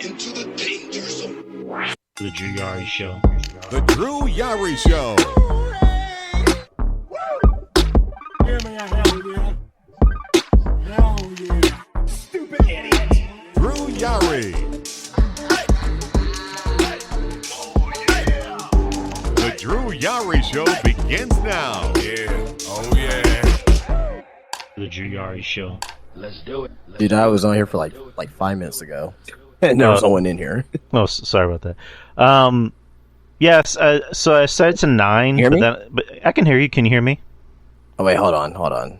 into the danger zone. The Drew Yari Show. The Drew Yari Show. Yeah, man, hell yeah. Hell yeah. Stupid idiot. Drew Yari. The Drew Yari Show begins now. Yeah. Oh, yeah. The Drew Yari Show. Let's do it. Dude, I was on here for like 5 minutes ago, and there was no one in here. Oh, sorry about that. Yes. So I set it to 9. Hear me? But I can hear you. Can you hear me? Oh wait, hold on.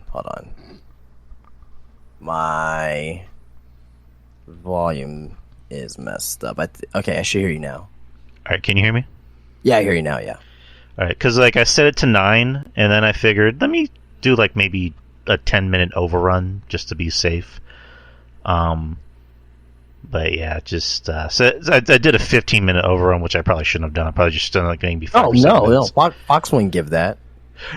My volume is messed up. Okay, I should hear you now. All right. Can you hear me? Yeah, I hear you now. Yeah. All right. Because I set it to 9, and then I figured let me do maybe a 10-minute overrun just to be safe. But yeah, just so I did a 15-minute overrun, which I probably shouldn't have done. I probably just done maybe 5 Oh or 7 no, minutes. Fox wouldn't give that.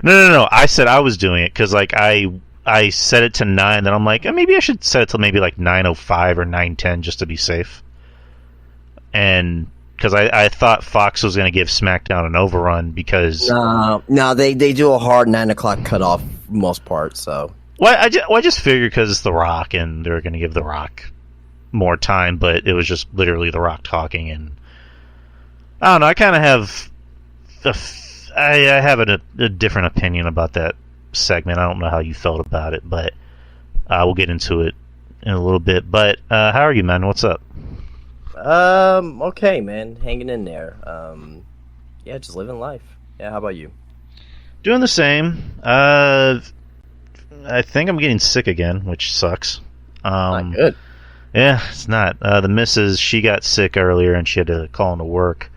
No. I said I was doing it because I set it to 9. Then I'm like, maybe I should set it to maybe 9:05 or 9:10 just to be safe. And because I thought Fox was going to give SmackDown an overrun because No, they do a hard 9 o'clock cutoff for most part. So I just figured because it's The Rock and they're going to give The Rock more time, but it was just literally The Rock talking, and I don't know. I kind of have I have a different opinion about that segment. I don't know how you felt about it, but we'll get into it in a little bit. But how are you, man? What's up? okay, man, hanging in there. Yeah, just living life. Yeah, how about you? Doing the same. I think I'm getting sick again, which sucks. Not good. Yeah, it's not. The missus, she got sick earlier and she had to call into work.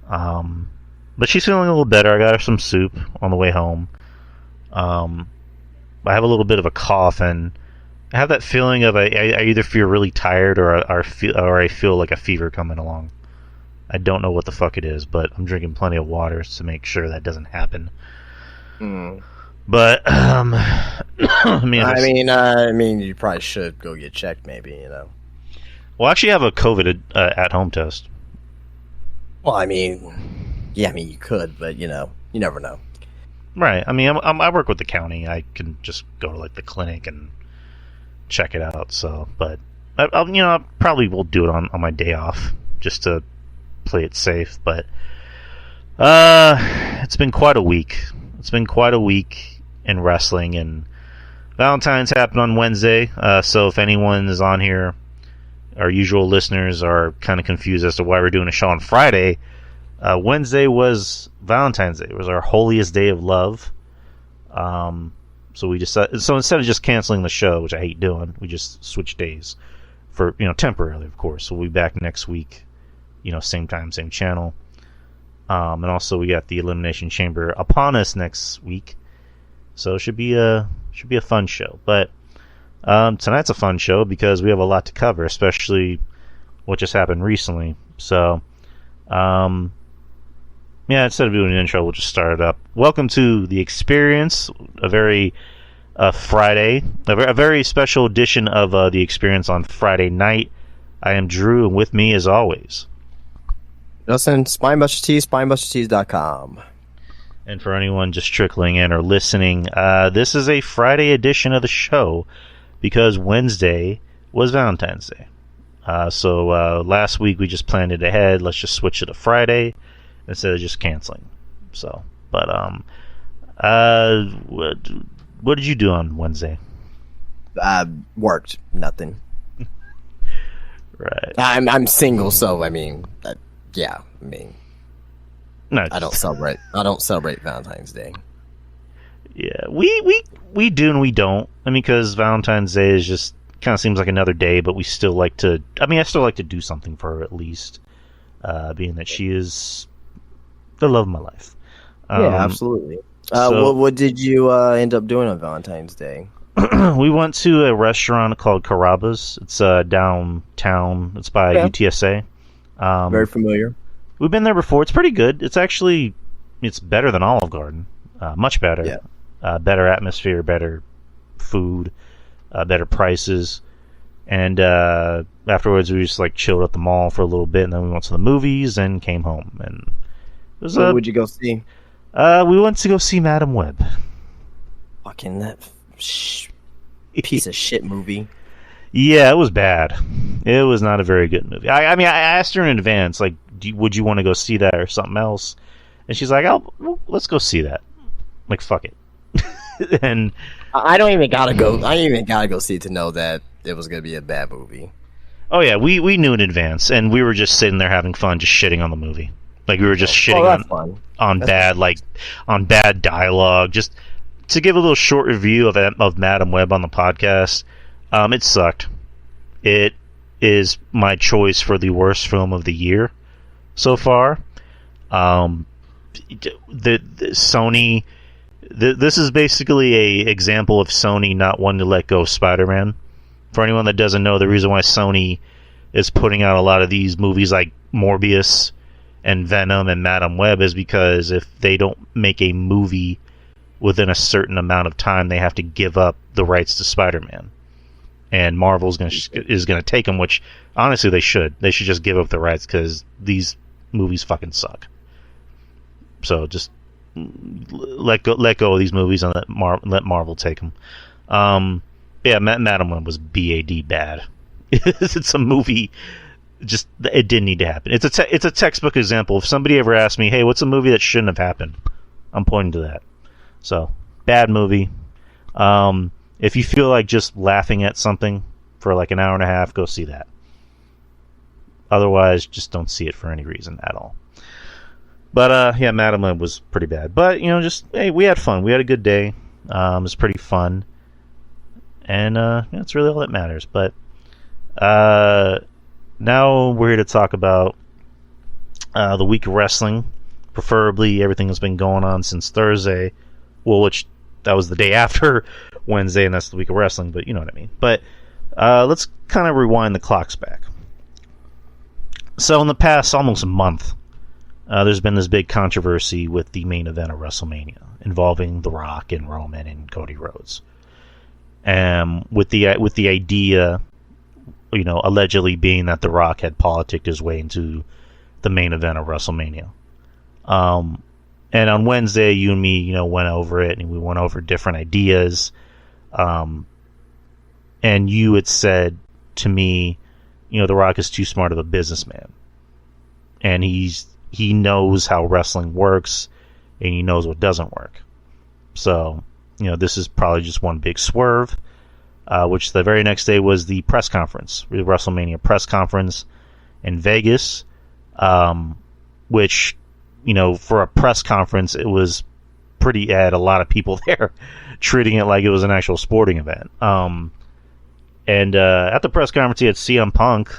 But she's feeling a little better. I got her some soup on the way home. I have a little bit of a cough, and I have that feeling of I either feel really tired or I feel like a fever coming along. I don't know what the fuck it is, but I'm drinking plenty of water to make sure that doesn't happen. But I mean, you probably should go get checked, maybe. You know. Well, I actually have a COVID at-home test. Well, I mean, you could, but you never know. Right. I mean, I work with the county. I can just go to the clinic and check it out. So, but I probably will do it on my day off just to play it safe. But it's been quite a week. It's been quite a week in wrestling, and Valentine's happened on Wednesday. So if anyone is on here, our usual listeners are kind of confused as to why we're doing a show on Friday. Wednesday was Valentine's Day. It was our holiest day of love. So we decided. So instead of just canceling the show, which I hate doing, we just switched days for temporarily, of course. So we'll be back next week. Same time, same channel. And also we got the Elimination Chamber upon us next week. So it should be a fun show. But tonight's a fun show because we have a lot to cover, especially what just happened recently. So, instead of doing an intro, we'll just start it up. Welcome to The Experience, a very Friday, a very special edition of The Experience on Friday night. I am Drew, and with me, as always, Justin, SpineBusterTees, SpineBusterTees.com. And for anyone just trickling in or listening, this is a Friday edition of the show because Wednesday was Valentine's Day. So last week we just planned it ahead. Let's just switch it to Friday instead of just canceling. So, but what did you do on Wednesday? Worked. Nothing. Right. I'm single, so I mean, no, I don't celebrate Valentine's Day. Yeah, we do and we don't. I mean, because Valentine's Day is just kind of seems like another day, but we still like to. I mean, I still like to do something for her at least, being that she is the love of my life. Yeah, absolutely. What did you end up doing on Valentine's Day? We went to a restaurant called Carrabba's. It's downtown. It's by UTSA. Very familiar. We've been there before. It's pretty good. It's better than Olive Garden. Much better. Yeah. Better atmosphere, better food, better prices. And afterwards, we just like chilled at the mall for a little bit, and then we went to the movies and came home. And it was What would you go see? we went to go see Madam Web. Fucking that piece of shit movie. Yeah, it was bad. It was not a very good movie. I mean, I asked her in advance, like, would you want to go see that or something else? And she's like, well, let's go see that. Like, fuck it. And I don't even gotta go. I ain't even gotta go see it to know that it was gonna be a bad movie. oh yeah, we knew in advance, and we were just sitting there having fun, just shitting on the movie. Like we were just shitting that's fun. on bad dialogue. Just to give a little short review of Madam Web on the podcast, it sucked. It is my choice for the worst film of the year so far. Sony. This is basically a example of Sony not wanting to let go of Spider-Man. For anyone that doesn't know, the reason why Sony is putting out a lot of these movies like Morbius and Venom and Madam Web is because if they don't make a movie within a certain amount of time, they have to give up the rights to Spider-Man. And Marvel is going to take them, which honestly they should. They should just give up the rights because these movies fucking suck. So just let go of these movies and let Marvel take them. Yeah, Madam Web was bad. It's a movie. Just it didn't need to happen. It's a textbook example. If somebody ever asked me, "Hey, what's a movie that shouldn't have happened?" I'm pointing to that. So bad movie. If you feel like just laughing at something for like an hour and a half, go see that. Otherwise, just don't see it for any reason at all. But yeah, Madam Web was pretty bad. But just hey, we had fun. We had a good day. It was pretty fun, and that's really all that matters. But now we're here to talk about the week of wrestling, preferably everything that's been going on since Thursday. Well, which that was the day after Wednesday, and that's the week of wrestling. But you know what I mean. But let's kind of rewind the clocks back. So in the past almost a month, there's been this big controversy with the main event of WrestleMania involving The Rock and Roman and Cody Rhodes. With the idea, allegedly being that The Rock had politicked his way into the main event of WrestleMania. And on Wednesday, you and me, went over it, and we went over different ideas. And you had said to me, The Rock is too smart of a businessman. And he knows how wrestling works, and he knows what doesn't work. So, this is probably just one big swerve, which the very next day was the press conference, the WrestleMania press conference in Vegas, which, for a press conference, it was it had a lot of people there treating it like it was an actual sporting event. And at the press conference, you had CM Punk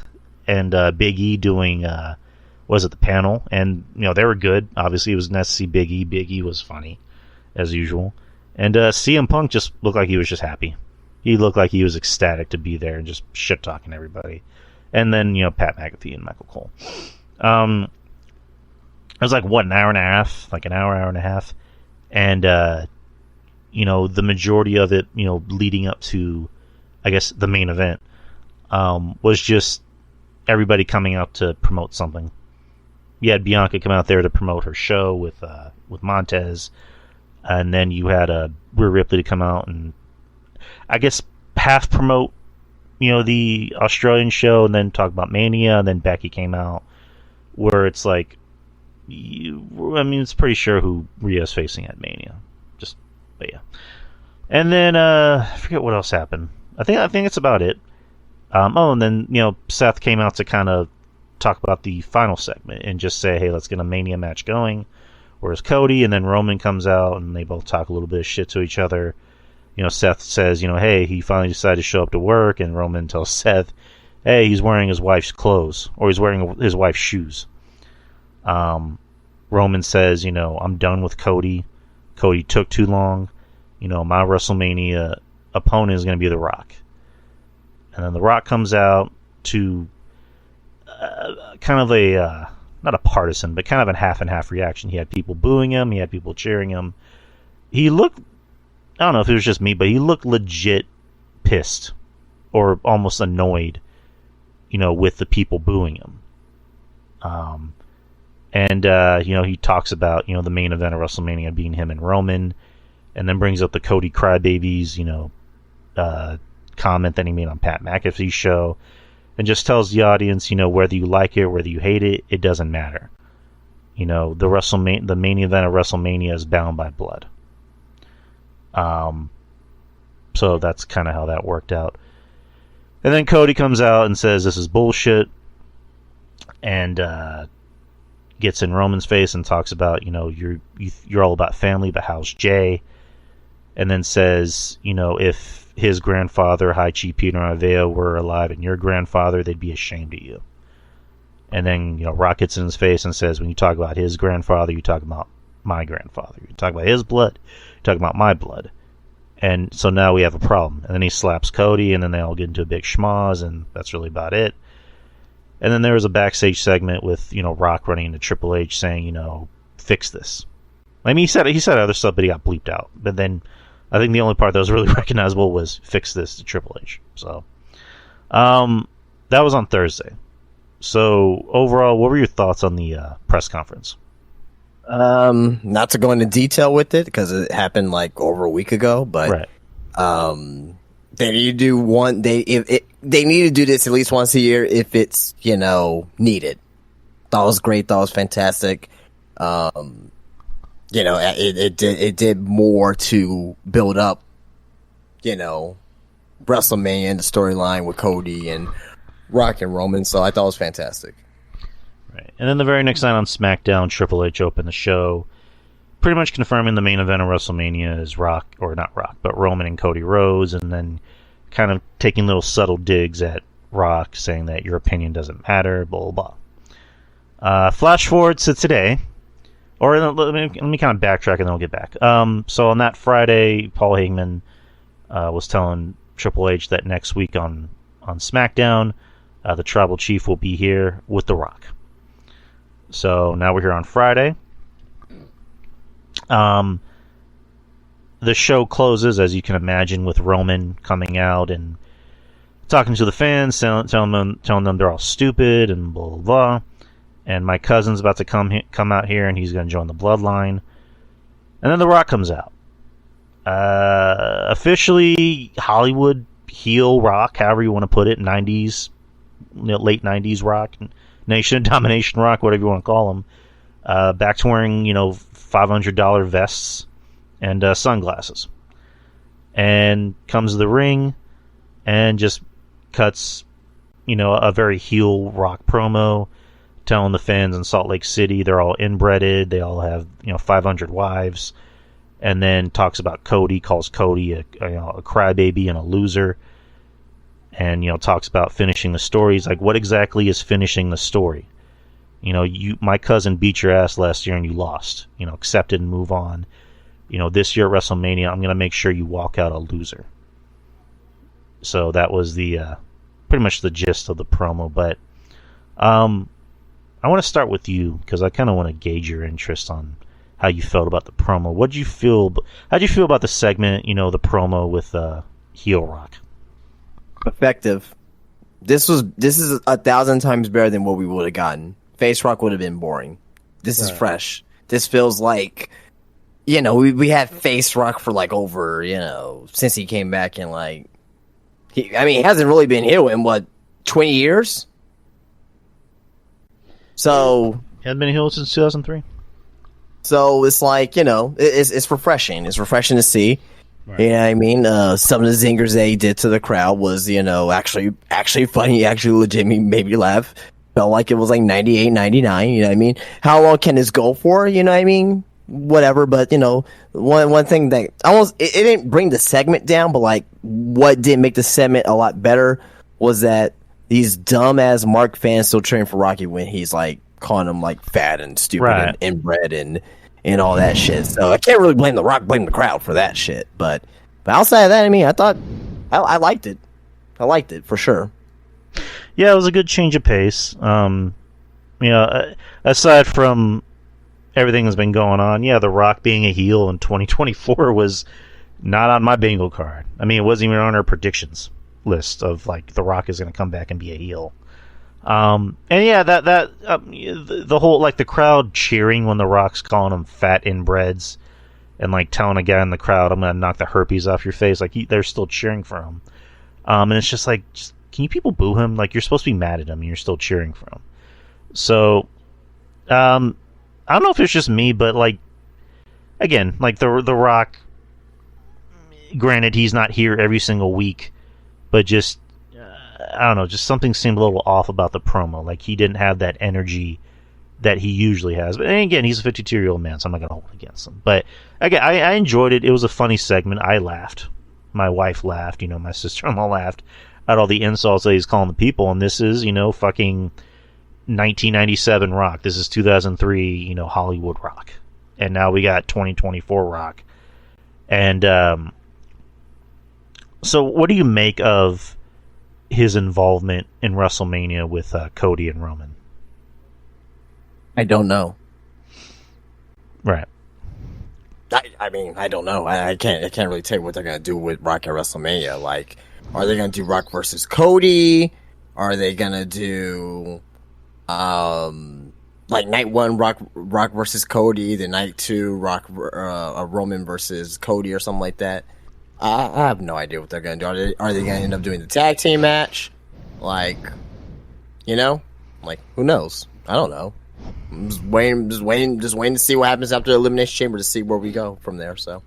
and Big E doing... the panel, and they were good. Obviously, it was nice to see Big E. Big E was funny, as usual, and CM Punk just looked like he was just happy. He looked like he was ecstatic to be there and just shit talking everybody. And then Pat McAfee and Michael Cole. It was like an hour and a half, hour and a half, and the majority of it, leading up to, I guess, the main event, was just everybody coming out to promote something. You had Bianca come out there to promote her show with Montez, and then you had Rhea Ripley to come out and, I guess, half promote, the Australian show, and then talk about Mania, and then Becky came out, where it's like, it's pretty sure who Rhea's facing at Mania. But yeah. And then I forget what else happened. I think it's about it. And then Seth came out to kind of talk about the final segment and just say, hey, let's get a Mania match going. Whereas Cody, and then Roman comes out and they both talk a little bit of shit to each other. Seth says, hey, he finally decided to show up to work, and Roman tells Seth, hey, he's wearing his wife's clothes, or he's wearing his wife's shoes. Roman says, I'm done with Cody. Cody took too long. My WrestleMania opponent is going to be The Rock. And then The Rock comes out to kind of a, not a partisan, but kind of a half and half reaction. He had people booing him. He had people cheering him. He looked, I don't know if it was just me, but he looked legit pissed. or almost annoyed, with the people booing him. He talks about, the main event of WrestleMania being him and Roman, and then brings up the Cody Crybabies, comment that he made on Pat McAfee's show, and just tells the audience, whether you like it, whether you hate it, it doesn't matter. The main event of WrestleMania is bound by blood. So that's kind of how that worked out. And then Cody comes out and says this is bullshit, and gets in Roman's face and talks about, you're all about family, but how's Jay? And then says, if his grandfather, High Chief Peter Maivia, were alive and your grandfather, they'd be ashamed of you. And then, Rock gets in his face and says, when you talk about his grandfather, you talk about my grandfather. You talk about his blood, you talk about my blood. And so now we have a problem. And then he slaps Cody, and then they all get into a big schmoz, and that's really about it. And then there was a backstage segment with, Rock running into Triple H saying, fix this. I mean, he said other stuff, but he got bleeped out. But then I think the only part that was really recognizable was fix this to Triple H. So that was on Thursday. So overall, what were your thoughts on the press conference? Not to go into detail with it because it happened like over a week ago, but right. They need to do they need to do this at least once a year if it's needed. That was great. That was fantastic. It did more to build up, WrestleMania and the storyline with Cody and Rock and Roman. So I thought it was fantastic. Right. And then the very next night on SmackDown, Triple H opened the show, pretty much confirming the main event of WrestleMania is Roman and Cody Rhodes, and then kind of taking little subtle digs at Rock, saying that your opinion doesn't matter, blah, blah, blah. Flash forward to today, or let me kind of backtrack and then we'll get back. So on that Friday, Paul Heyman was telling Triple H that next week on SmackDown, the Tribal Chief will be here with The Rock. So now we're here on Friday. The show closes, as you can imagine, with Roman coming out and talking to the fans, telling them they're all stupid and blah, blah, blah. And my cousin's about to come out here, and he's going to join the Bloodline. And then The Rock comes out. Officially, Hollywood heel Rock, however you want to put it, 90s, late 90s Rock, Nation of Domination Rock, whatever you want to call him. Back to wearing, $500 vests and sunglasses. And comes to the ring and just cuts, a very heel Rock promo, telling the fans in Salt Lake City they're all inbreded, they all have 500 wives, and then talks about Cody, calls Cody a crybaby and a loser, and talks about finishing the story. He's like, what exactly is finishing the story? My cousin beat your ass last year and you lost. Accept it and move on. This year at WrestleMania, I'm going to make sure you walk out a loser. So that was the pretty much the gist of the promo. But I want to start with you because I kind of want to gauge your interest on how you felt about the promo. How'd you feel about the segment? The promo with heel Rock. Effective. This is 1,000 times better than what we would have gotten. Face Rock would have been boring. This is fresh. This feels like, we had Face Rock for like over, since he came back in he hasn't really been heel in 20 years? So He hadn't been heel since 2003. So it's like, it's refreshing. It's refreshing to see. Right. You know what I mean? Some of the zingers that he did to the crowd was, actually funny, actually legit, made me laugh. Felt like it was like 98, 99, you know what I mean? How long can this go for, you know what I mean? Whatever, but, one thing that it didn't bring the segment down, but what did make the segment a lot better was that these dumbass Mark fans still cheering for Rocky when he's calling him fat and stupid right. and inbred and all that shit. So I can't really blame The Rock, blame the crowd for that shit. But outside of that, I thought I liked it. I liked it for sure. Yeah, it was a good change of pace. Aside from everything that's been going on, The Rock being a heel in 2024 was not on my bingo card. It wasn't even on our predictions. list of like The Rock is going to come back and be a heel. And yeah, the whole like the crowd cheering when The Rock's calling them fat inbreds and like telling a guy in the crowd, "I'm going to knock the herpes off your face." Like they're still cheering for him. And it's just like, can you people boo him? Like you're supposed to be mad at him, and you're still cheering for him. So, I don't know if it's just me, but like, again, like the Rock. Granted, he's not here every single week, but just I don't know, just something seemed a little off about the promo. Like he didn't have that energy that he usually has. But again, he's a 52-year-old man, so I'm not going to hold it against him. But again, I enjoyed it. It was a funny segment. I laughed. My wife laughed. You know, my sister-in-law laughed at all the insults that he's calling the people. And this is, you know, fucking 1997 Rock. This is 2003, you know, Hollywood Rock. And now we got 2024 Rock. And so what do you make of his involvement in WrestleMania with Cody and Roman? I don't know. Right. I mean, I don't know. I can't really tell you what they're gonna do with Rock at WrestleMania. Like, are they gonna do Rock versus Cody? Are they gonna do like night 1 Rock versus Cody, the night 2 Roman versus Cody or something like that? I have no idea what they're gonna do. Are they gonna end up doing the tag team match? Like, you know, like who knows? I don't know. I'm just waiting to see what happens after the Elimination Chamber to see where we go from there. So,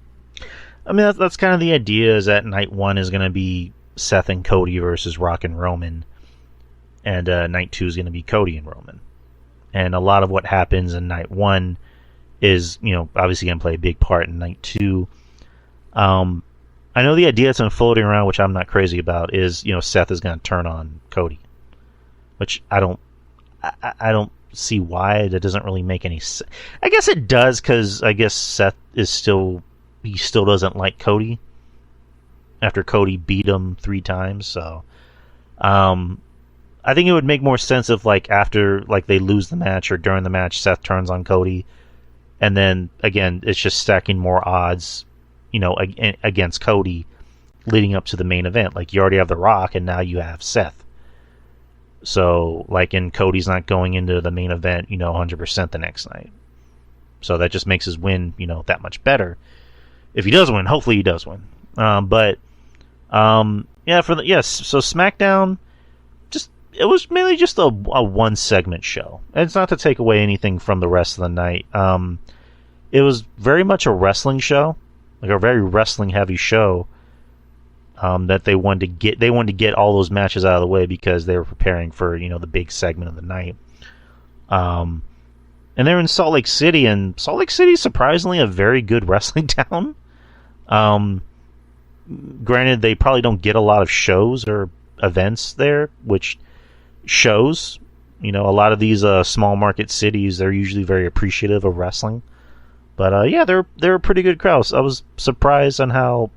I mean, that's kind of the idea. Is that night 1 is going to be Seth and Cody versus Rock and Roman, and night 2 is going to be Cody and Roman. And a lot of what happens in night 1 is, you know, obviously going to play a big part in night 2. I know the idea that's been floating around, which I'm not crazy about, is, you know, Seth is going to turn on Cody, which I don't see why. That doesn't really make any sense. I guess it does, because I guess Seth still doesn't like Cody after Cody beat him 3 times. So I think it would make more sense if, like, after, like, they lose the match or during the match, Seth turns on Cody, and then again it's just stacking more odds, you know, against Cody leading up to the main event. Like, you already have The Rock, and now you have Seth. So, like, and Cody's not going into the main event, you know, 100% the next night. So that just makes his win, you know, that much better. If he does win, hopefully he does win. So SmackDown, it was mainly just a 1-segment show. And it's not to take away anything from the rest of the night. It was very much a wrestling show, like a very wrestling heavy show. That they wanted to get all those matches out of the way because they were preparing for, you know, the big segment of the night. And they're in Salt Lake City, and Salt Lake City is surprisingly a very good wrestling town. Granted, they probably don't get a lot of shows or events there, which shows, you know, a lot of these small market cities, they're usually very appreciative of wrestling. But yeah, they're a pretty good crowd. I was surprised on how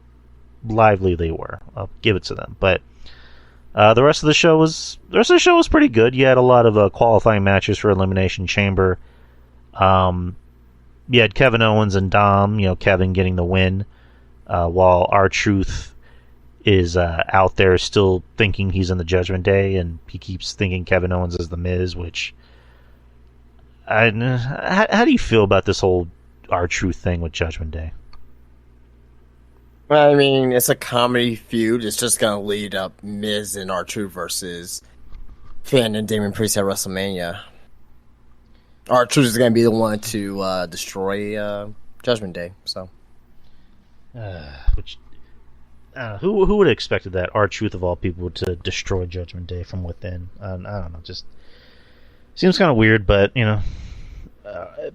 lively they were. I'll give it to them. But the rest of the show was pretty good. You had a lot of qualifying matches for Elimination Chamber. You had Kevin Owens and Dom, you know, Kevin getting the win, while R-Truth is out there still thinking he's in the Judgment Day, and he keeps thinking Kevin Owens is the Miz, which how do you feel about this whole R-Truth thing with Judgment Day? Well, I mean, it's a comedy feud. It's just going to lead up Miz and R-Truth versus Finn and Damian Priest at WrestleMania. R-Truth is going to be the one to destroy Judgment Day. So, who would have expected that? R-Truth of all people to destroy Judgment Day from within? I don't know. Just seems kind of weird, but you know,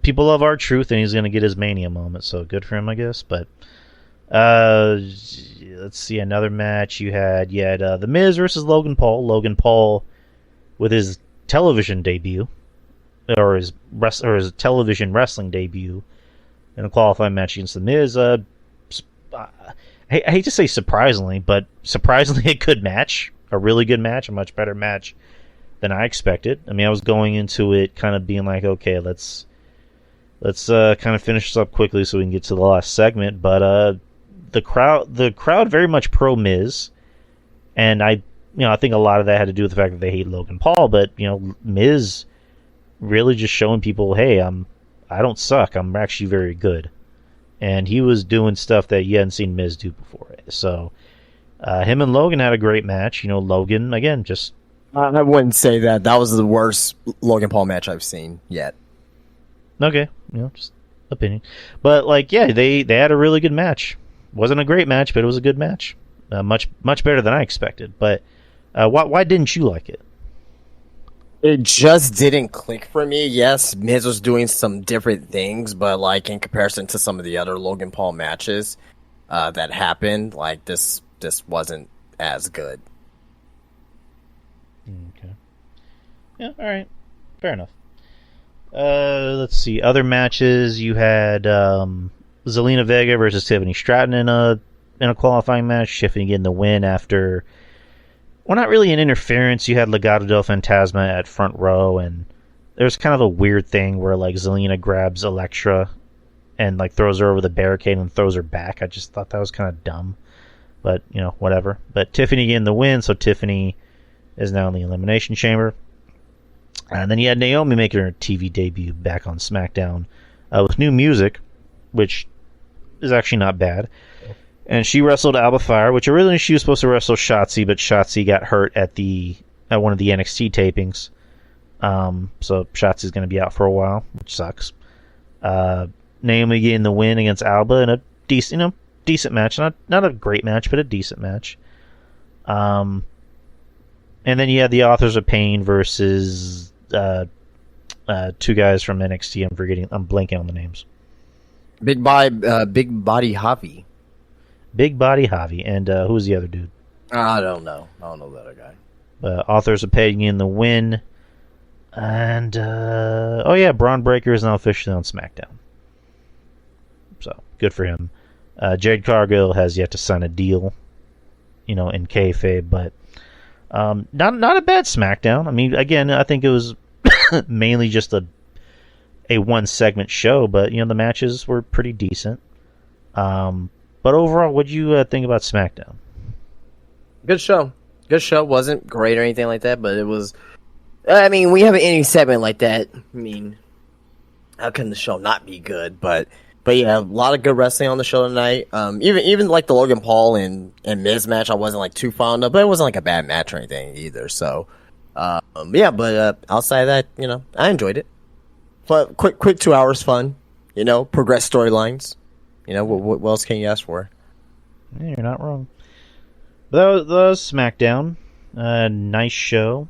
people love R-Truth, and he's going to get his Mania moment. So good for him, I guess. But let's see, another match you had The Miz versus Logan Paul. Logan Paul with his television debut, or his television wrestling debut in a qualifying match against The Miz. I hate to say surprisingly, but surprisingly a good match, a really good match, a much better match than I expected. I mean, I was going into it kind of being like, okay, let's kind of finish this up quickly so we can get to the last segment, but the crowd very much pro Miz, And I think a lot of that had to do with the fact that they hate Logan Paul, but Miz really just showing people, hey, I don't suck. I'm actually very good. And he was doing stuff that you hadn't seen Miz do before. So him and Logan had a great match. Logan, again, just... I wouldn't say that. That was the worst Logan Paul match I've seen yet. Okay, just opinion. But, they had a really good match. Wasn't a great match, but it was a good match. Much better than I expected. But why didn't you like it? It just didn't click for me. Yes, Miz was doing some different things, but in comparison to some of the other Logan Paul matches that happened, this wasn't as good. Okay. Yeah, alright. Fair enough. Let's see. Other matches, you had Zelina Vega versus Tiffany Stratton in a qualifying match. Tiffany getting the win after... Well, not really an interference. You had Legado del Fantasma at front row, and there's kind of a weird thing where Zelina grabs Elektra and throws her over the barricade and throws her back. I just thought that was kind of dumb, but whatever. But Tiffany getting the win, so Tiffany is now in the Elimination Chamber. And then you had Naomi making her TV debut back on SmackDown with new music, which is actually not bad. And she wrestled Alba Fire, which originally she was supposed to wrestle Shotzi, but Shotzi got hurt at one of the NXT tapings. So Shotzi's going to be out for a while, which sucks. Naomi getting the win against Alba in a decent match. Not a great match, but a decent match. And then you had the Authors of Pain versus two guys from NXT. I'm blanking on the names. Big Body Javi. Big Body Javi. And who's the other dude? I don't know. I don't know the other guy. Authors of Pain in the win. And, Braun Breaker is now officially on SmackDown. So, good for him. Jade Cargill has yet to sign a deal, in kayfabe, but not a bad SmackDown. I mean, again, I think it was mainly just a one-segment show, but, the matches were pretty decent. But overall, what'd you think about SmackDown? Good show. Good show. Wasn't great or anything like that, but it was... I mean, we have any segment like that. I mean, how can the show not be good? But yeah, a lot of good wrestling on the show tonight. Even the Logan Paul and Miz match, I wasn't too fond of, but it wasn't a bad match or anything either. So, but outside of that, I enjoyed it. But quick 2 hours fun. Progress storylines. What else can you ask for? Yeah, you're not wrong. But that was SmackDown. Nice show.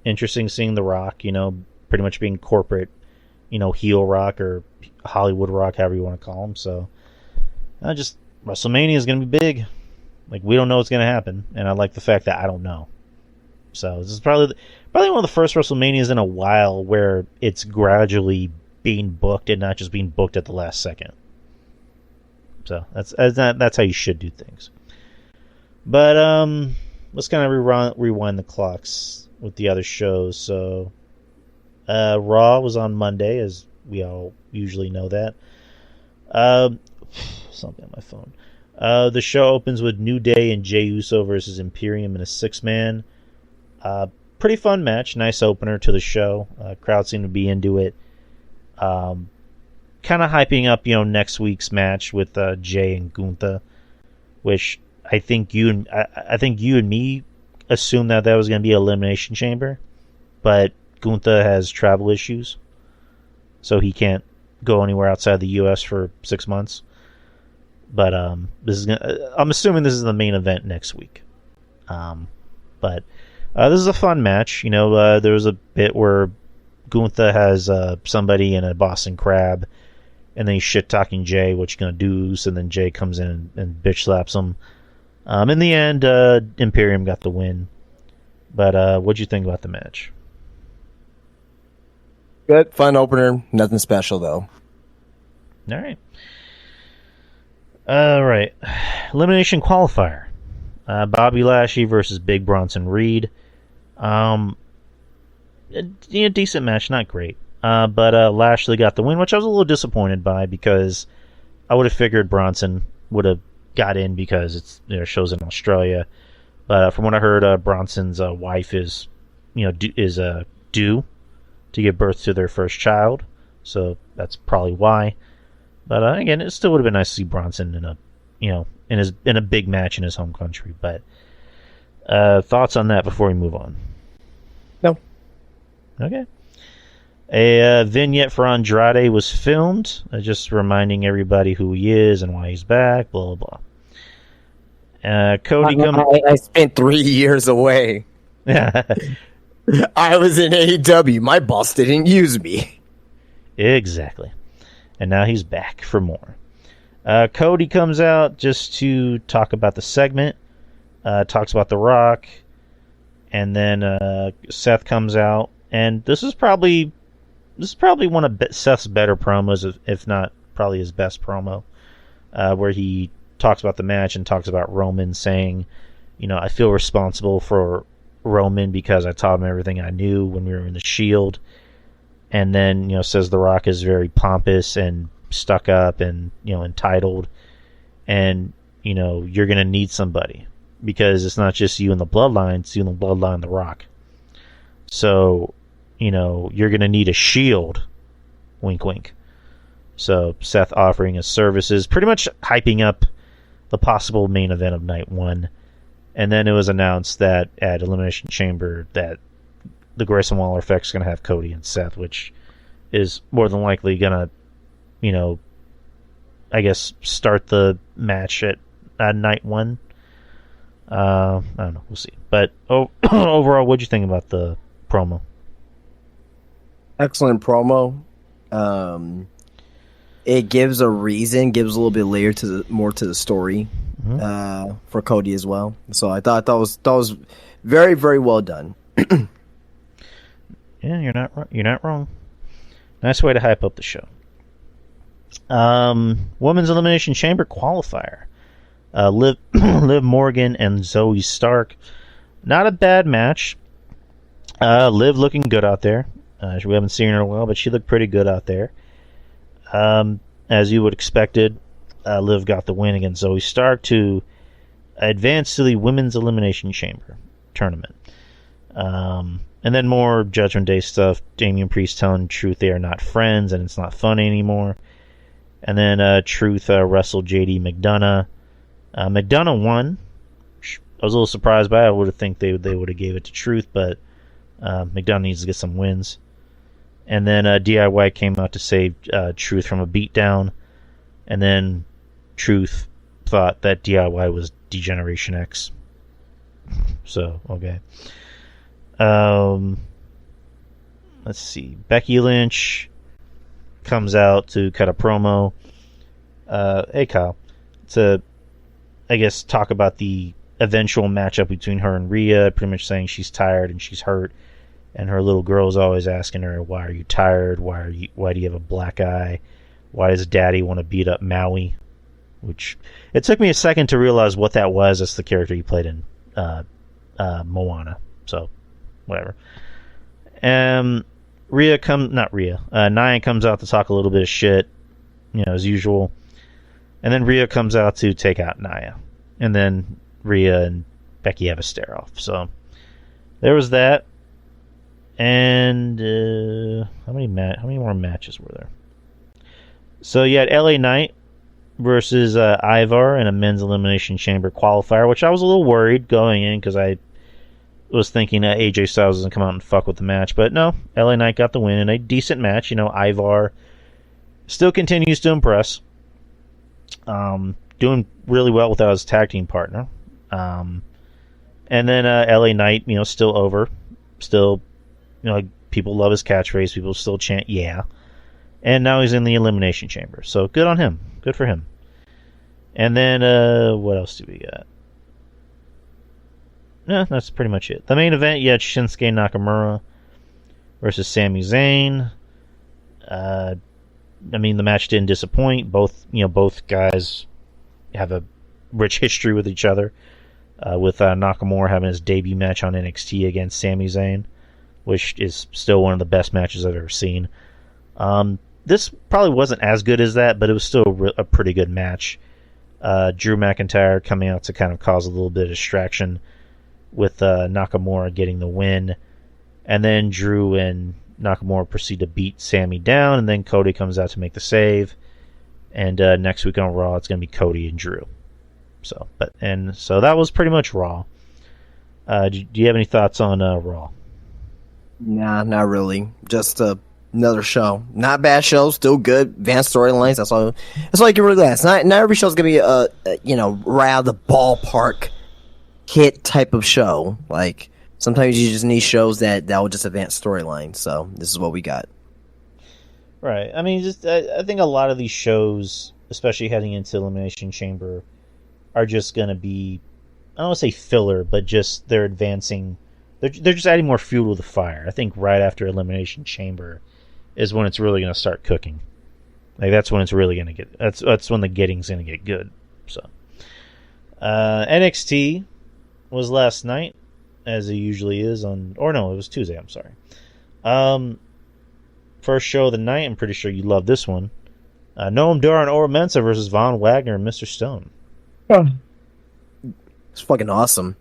Interesting seeing The Rock, pretty much being corporate, heel Rock or Hollywood Rock, however you want to call him. So, just WrestleMania is going to be big. We don't know what's going to happen, and I like the fact that I don't know. So this is probably one of the first WrestleManias in a while where it's gradually being booked and not just being booked at the last second. So that's how you should do things. But let's kind of rewind the clocks with the other shows. So Raw was on Monday, as we all usually know that. Something on my phone. The show opens with New Day and Jey Uso versus Imperium in a 6-man. Pretty fun match. Nice opener to the show. Crowd seemed to be into it. Kind of hyping up, next week's match with Jay and Gunther, which I think you and me assumed that was going to be Elimination Chamber, but Gunther has travel issues, so he can't go anywhere outside the U.S. for 6 months. But I'm assuming this is the main event next week. But this is a fun match. There was a bit where Gunther has somebody in a Boston Crab, and then he's shit-talking Jay, what you gonna do? And then Jay comes in and bitch slaps him. In the end, Imperium got the win. But what'd you think about the match? Good, fun opener. Nothing special, though. All right. Elimination qualifier. Bobby Lashley versus Big Bronson Reed. Decent match, not great. But Lashley got the win, which I was a little disappointed by because I would have figured Bronson would have got in because it's shows in Australia. But from what I heard, Bronson's wife is, due to give birth to their first child, so that's probably why. But again, it still would have been nice to see Bronson in a big match in his home country. But thoughts on that before we move on? No. Okay. A vignette for Andrade was filmed, just reminding everybody who he is and why he's back. Blah blah blah. Cody I spent 3 years away. I was in AEW. My boss didn't use me. Exactly. And now he's back for more. Cody comes out just to talk about the segment. Talks about The Rock. And then Seth comes out. And this is probably one of Seth's better promos, if not probably his best promo, where he talks about the match and talks about Roman saying, I feel responsible for Roman because I taught him everything I knew when we were in the Shield. And then, says The Rock is very pompous and stuck up and, entitled. And, you're going to need somebody because it's not just you in the bloodline, it's you in the bloodline, The Rock. So, you're going to need a Shield. Wink, wink. So Seth offering his services, pretty much hyping up the possible main event of night one. And then it was announced that at Elimination Chamber that the Grayson Waller effect is going to have Cody and Seth, which is more than likely going to, I guess, start the match at night one. I don't know. We'll see. But overall, what'd you think about the promo? Excellent promo. It gives a reason, gives a little bit layer more to the story for Cody as well. So I thought that was very, very well done. Yeah, you're not wrong. Nice way to hype up the show. Women's Elimination Chamber qualifier. Liv Morgan and Zoe Stark. Not a bad match. Liv looking good out there. We haven't seen her in a while, but she looked pretty good out there. As you would expected, Liv got the win against Zoe Stark to advance to the Women's Elimination Chamber tournament. And then more Judgment Day stuff. Damian Priest telling Truth they are not friends and it's not funny anymore. And then Truth wrestled JD McDonough. McDonough won. I was a little surprised by it. I would have think they would have gave it to Truth, but McDonough needs to get some wins. And then DIY came out to save Truth from a beatdown. And then Truth thought that DIY was Degeneration X. So, okay. Let's see. Becky Lynch comes out to cut a promo. Hey, Kyle. To, I guess, talk about the eventual matchup between her and Rhea. Pretty much saying she's tired and she's hurt. And her little girl's always asking her, why are you tired? Why do you have a black eye? Why does Daddy want to beat up Maui? Which, it took me a second to realize what that was. That's the character he played in Moana. So, whatever. Nia comes out to talk a little bit of shit, as usual. And then Rhea comes out to take out Nia. And then Rhea and Becky have a stare off. So, there was that. And how many more matches were there? So you had LA Knight versus Ivar in a men's elimination chamber qualifier, which I was a little worried going in because I was thinking that AJ Styles doesn't come out and fuck with the match, but no, LA Knight got the win in a decent match. Ivar still continues to impress, doing really well without his tag team partner, and then LA Knight, still over, still. People love his catchphrase. People still chant, yeah. And now he's in the Elimination Chamber. So good on him. Good for him. And then, what else do we got? Yeah, that's pretty much it. The main event, you had Shinsuke Nakamura versus Sami Zayn. The match didn't disappoint. Both guys have a rich history with each other. With Nakamura having his debut match on NXT against Sami Zayn, which is still one of the best matches I've ever seen. This probably wasn't as good as that, but it was still a pretty good match. Drew McIntyre coming out to kind of cause a little bit of distraction with Nakamura getting the win. And then Drew and Nakamura proceed to beat Sammy down, and then Cody comes out to make the save. And next week on Raw, it's going to be Cody and Drew. So that was pretty much Raw. Do you have any thoughts on Raw? Nah, not really. Just another show. Not bad show, still good. Advanced storylines. That's all you can really ask. Not every show's gonna be right out of the ballpark hit type of show. Like sometimes you just need shows that will just advance storylines. So this is what we got. Right. I mean, I think a lot of these shows, especially heading into Elimination Chamber, are just gonna be, I don't want to say filler, but just they're advancing. They're just adding more fuel to the fire. I think right after Elimination Chamber is when it's really going to start cooking. Like that's when it's really going to get. That's when the getting's going to get good. So NXT was last night, as it usually is on. Or no, it was Tuesday. I'm sorry. First show of the night. I'm pretty sure you love this one. Noam Dar and Ora Mensah versus Von Wagner and Mr. Stone. It's fucking awesome.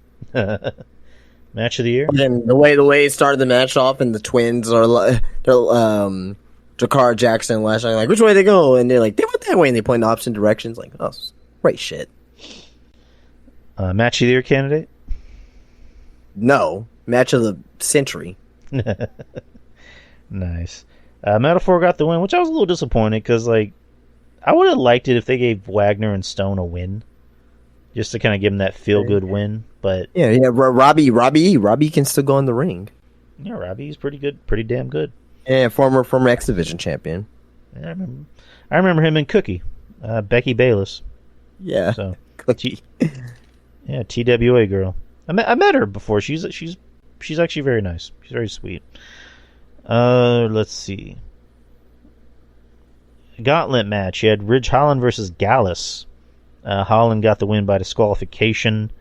Match of the year. And the way it started the match off, and the twins are Jakara Jackson and Lashley like, which way they go? And they're like, they went that way, and they point in opposite directions. Like, oh, great shit. Match of the year candidate? No, match of the century. Nice. Metaphor got the win, which I was a little disappointed because, like, I would have liked it if they gave Wagner and Stone a win, just to kind of give them that feel-good win. But yeah, Robbie can still go in the ring. Yeah, Robbie's pretty good, pretty damn good. Yeah, former X Division champion. Yeah, I remember him in Cookie, Becky Bayless. Yeah, so Cookie. Yeah, TWA girl. I met her before. She's actually very nice. She's very sweet. Let's see. Gauntlet match. You had Ridge Holland versus Gallus. Holland got the win by disqualification.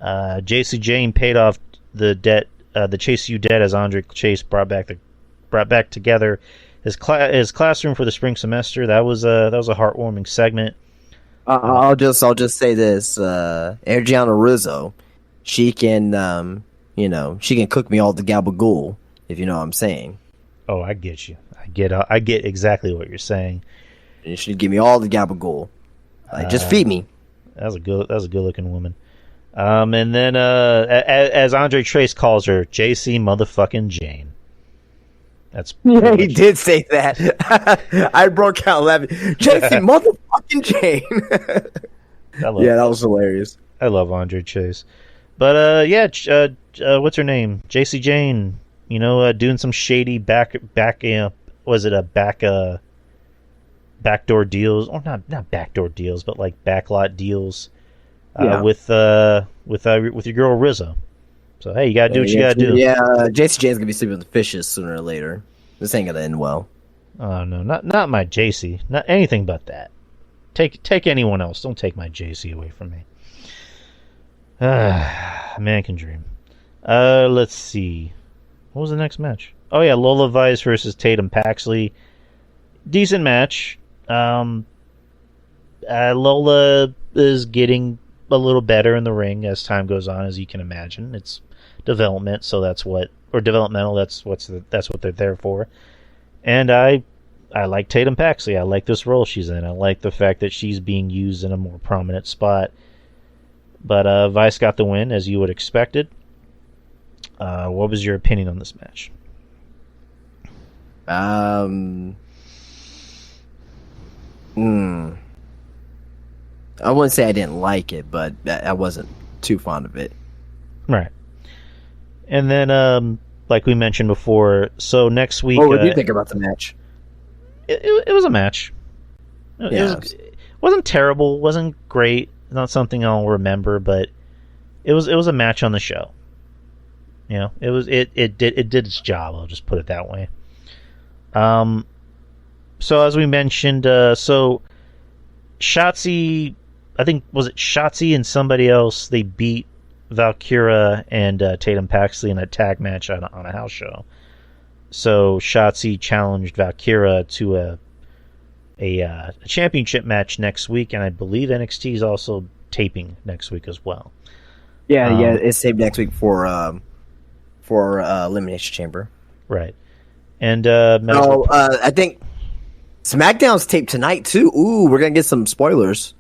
JC Jane paid off the debt, the Chase U debt, as Andre Chase brought back together his classroom for the spring semester. That was a heartwarming segment. I'll just say this: Adriana Rizzo, she can she can cook me all the gabagool, if you know what I'm saying. Oh, I get you. I get exactly what you're saying. And she give me all the gabagool. Just feed me. That was a good looking woman. And then as Andre Trace calls her, JC motherfucking Jane. That's yeah, he did say that. I broke out laughing. JC motherfucking Jane. Yeah, that was hilarious. I love Andre Chase. But what's her name? JC Jane. Doing some shady backdoor deals, or not backdoor deals, but like backlot deals with your girl Rizzo. So hey, you gotta do what you gotta do. Yeah, JC Jane's gonna be sleeping with the fishes sooner or later. This ain't gonna end well. Oh no, not my JC. Not anything but that. Take anyone else. Don't take my JC away from me. Man can dream. Let's see. What was the next match? Oh yeah, Lola Vice versus Tatum Paxley. Decent match. Lola is getting a little better in the ring as time goes on, as you can imagine. It's development, so developmental. That's what they're there for. And I like Tatum Paxley. I like this role she's in. I like the fact that she's being used in a more prominent spot. But Vice got the win, as you would expected. What was your opinion on this match? I wouldn't say I didn't like it, but I wasn't too fond of it. Right. And then, like we mentioned before, so next week... What do you think about the match? It was a match. It wasn't terrible, wasn't great, not something I'll remember, but it was a match on the show. It did its job, I'll just put it that way. So as we mentioned, Shotzi, I think, was it Shotzi and somebody else, they beat Valkyra and Tatum Paxley in a tag match on a house show. So Shotzi challenged Valkyra to a championship match next week, and I believe NXT is also taping next week as well. Yeah, it's saved next week for Elimination Chamber. Right. And I think SmackDown's taped tonight too. Ooh, we're gonna get some spoilers.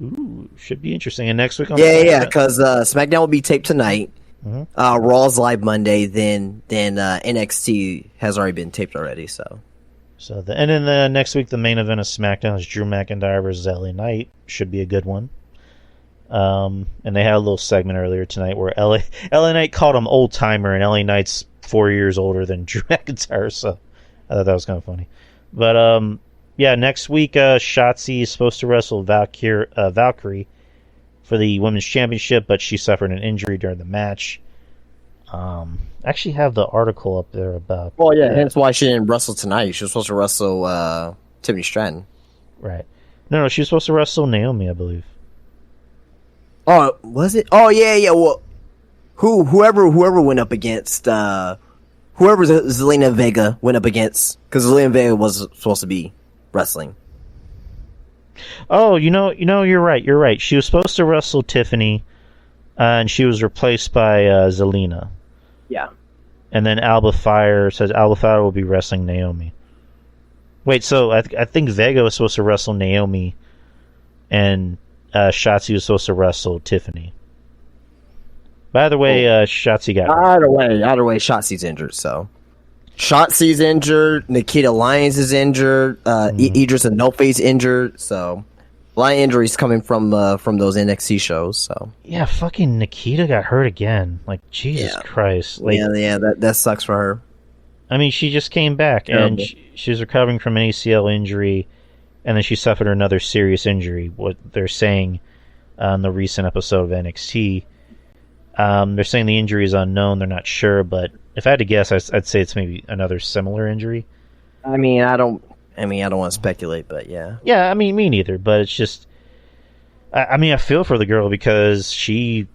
ooh, should be interesting. And next week on Yeah, because SmackDown will be taped tonight. Mhm. Raw's live Monday. Then NXT has already been taped already. So and then the next week the main event of SmackDown is Drew McIntyre versus LA Knight. Should be a good one. And they had a little segment earlier tonight where LA Knight called him old timer, and LA Knight's 4 years older than Drew McIntyre. So I thought that was kind of funny. But yeah, next week Shotzi is supposed to wrestle Valkyrie for the women's championship, but she suffered an injury during the match. I actually have the article up there about. well, yeah, hence why she didn't wrestle tonight. She was supposed to wrestle Tiffany Stratton. Right. No, she was supposed to wrestle Naomi, I believe. Oh, was it? Oh, yeah. Well, whoever went up against whoever Zelina Vega went up against, because Zelina Vega was supposed to be wrestling. Oh, you're right. You're right. She was supposed to wrestle Tiffany, and she was replaced by Zelina. Yeah. And then Alba Fire says Alba Fire will be wrestling Naomi. Wait, so I think Vega was supposed to wrestle Naomi, and Shotzi was supposed to wrestle Tiffany. By the way, Shotzi got hurt. Either way, Shotzi's injured. So Shotzi's injured. Nikita Lyons is injured. Idris Enofi's injured. So a lot of injuries coming from those NXT shows. So Yeah, fucking Nikita got hurt again. Like, Jesus Christ. Like, yeah, that sucks for her. I mean, she just came back, and she was recovering from an ACL injury, and then she suffered another serious injury. What they're saying on the recent episode of NXT, they're saying the injury is unknown. They're not sure, but if I had to guess, I'd say it's maybe another similar injury. I don't want to speculate, but yeah. Yeah, I mean, me neither. But it's just, I feel for the girl because she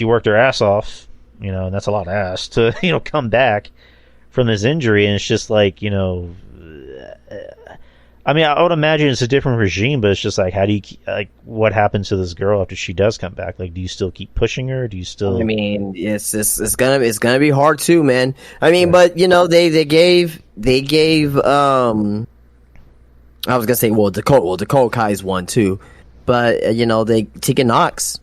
worked her ass off, and that's a lot of ass to come back from this injury, and it's just like, I mean, I would imagine it's a different regime, but it's just like, how do you what happens to this girl after she does come back? Like, do you still keep pushing her? Do you still? I mean, it's gonna be hard too, man. I mean, but they gave I was gonna say, Dakota Kai's one too, but they Tegan Knox.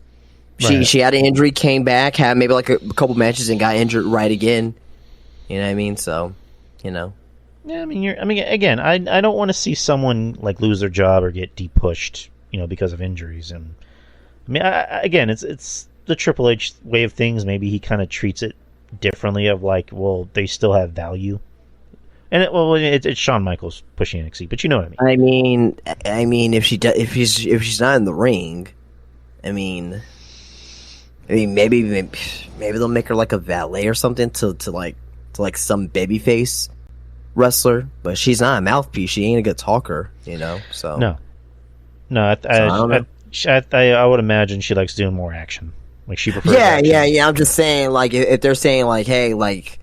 She had an injury, came back, had maybe like a couple matches, and got injured right again. You know what I mean? So, Yeah, I mean, again, I don't want to see someone like lose their job or get depushed, because of injuries. And I mean, again, it's the Triple H way of things. Maybe he kind of treats it differently. Of like, well, they still have value, and it's Shawn Michaels pushing NXT, but you know what I mean. I mean, if she's not in the ring, I mean, maybe they'll make her like a valet or something to some babyface wrestler, but she's not a mouthpiece. She ain't a good talker, So no. I would imagine she likes doing more action. Like, she prefers. Yeah. I'm just saying, like, if they're saying like, hey, like,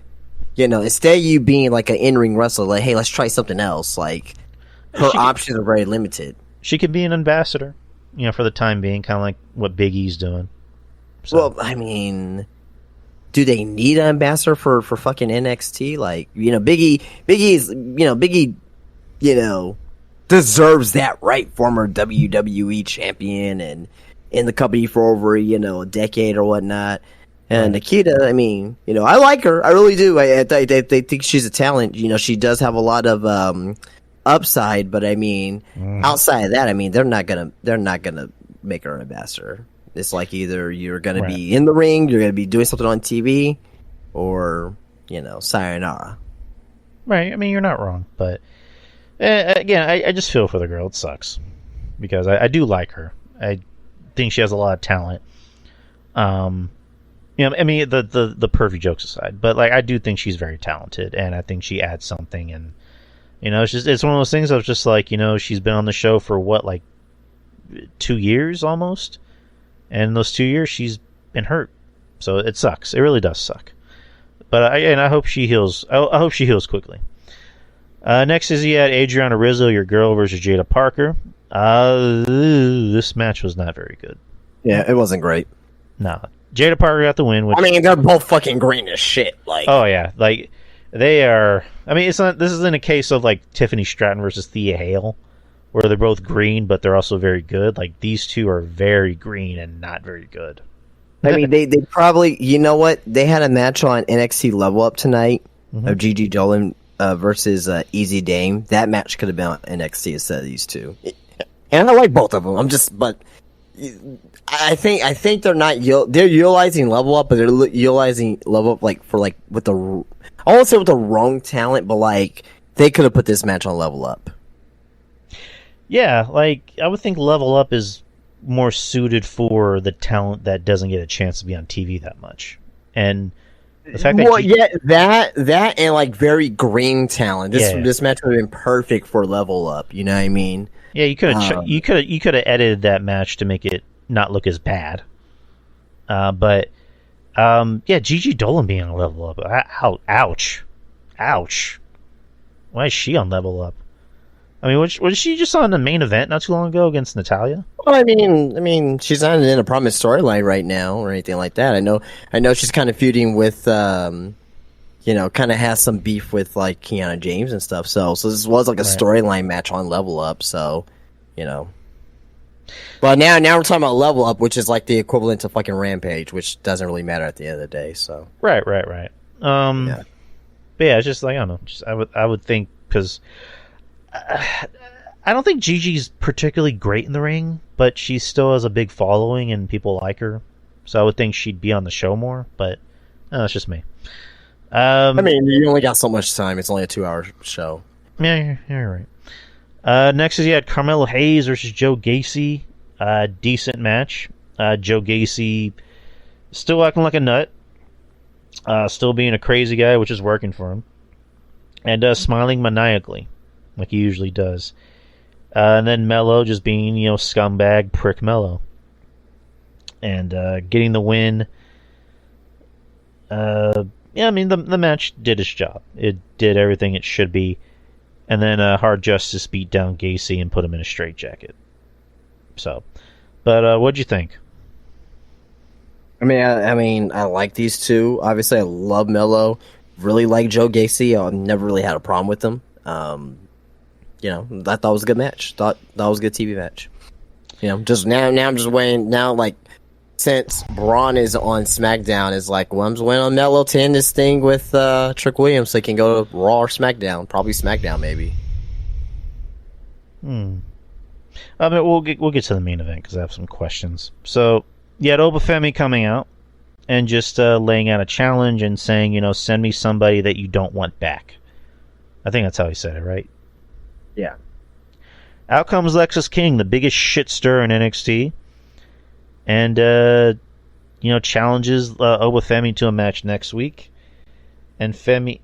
instead of you being like an in-ring wrestler, like, hey, let's try something else. Like, her options are very limited. She could be an ambassador, for the time being, kind of like what Big E's doing. So. Well, I mean, do they need an ambassador for fucking NXT? Like, Big E, deserves that, right? Former WWE champion and in the company for over, a decade or whatnot. And Nikita, I mean, I like her. I really do. I think she's a talent. She does have a lot of upside, but I mean, outside of that, I mean, they're not gonna make her an ambassador. It's like either you're gonna be in the ring, you're gonna be doing something on TV, or sayonara. Right. I mean, you're not wrong, but again, I just feel for the girl. It sucks because I do like her. I think she has a lot of talent. I mean, the pervy jokes aside, but like, I do think she's very talented, and I think she adds something. And it's one of those things. I was just like, she's been on the show for what, like 2 years almost. And in those 2 years, she's been hurt, so it sucks. It really does suck. But I hope she heals. I hope she heals quickly. Next is you had Adriana Rizzo, your girl, versus Jada Parker. This match was not very good. Yeah, it wasn't great. No, Jada Parker got the win. Which, I mean, they're both fucking green as shit. Like, oh yeah, like they are. I mean, it's not. This isn't a case of like Tiffany Stratton versus Thea Hale, where they're both green, but they're also very good. Like these two are very green and not very good. I mean, they probably, you know what? They had a match on NXT Level Up tonight of Gigi Dolan versus Easy Dame. That match could have been on NXT instead of these two. And I like both of them. But I think they're not they're utilizing Level Up, but they're utilizing Level Up like with the, I won't say with the wrong talent, but like they could have put this match on Level Up. Yeah, like I would think Level Up is more suited for the talent that doesn't get a chance to be on TV that much, and the fact that that and like very green talent. This match would have been perfect for Level Up. You know what I mean? Yeah, you could have you could have edited that match to make it not look as bad. But Gigi Dolan being on Level Up, ouch. Why is she on Level Up? I mean, was she just on the main event not too long ago against Natalya? Well, I mean, she's not in a prominent storyline right now or anything like that. I know she's kind of feuding with, kind of has some beef with like Kiana James and stuff. So this was like a storyline match on Level Up. So, But now we're talking about Level Up, which is like the equivalent to fucking Rampage, which doesn't really matter at the end of the day. So right. But yeah, it's just like I don't know. Just I would think because. I don't think Gigi's particularly great in the ring, but she still has a big following and people like her. So I would think she'd be on the show more, but that's just me. I mean, you only got so much time. It's only a 2-hour show. Yeah, you're right. Next is you had Carmelo Hayes versus Joe Gacy. Decent match. Joe Gacy still acting like a nut. Still being a crazy guy, which is working for him. And smiling maniacally. Like he usually does. And then Mello just being, scumbag prick Mello. And getting the win. The match did its job. It did everything it should be. And then Hard Justice beat down Gacy and put him in a straitjacket. So, but what'd you think? I mean, I like these two. Obviously, I love Mello. Really like Joe Gacy. I never really had a problem with him. I thought it was a good match. Thought that was a good TV match. Just now I'm just waiting. Now, like, since Braun is on SmackDown, is like, well, I'm just waiting on Mello to end this thing with Trick Williams so he can go to Raw or SmackDown. Probably SmackDown, maybe. I mean, we'll get to the main event because I have some questions. So, you had Obafemi coming out and just laying out a challenge and saying, send me somebody that you don't want back. I think that's how he said it, right? Yeah. Out comes Lexis King, the biggest shit stir in NXT, and challenges Obafemi to a match next week, and tried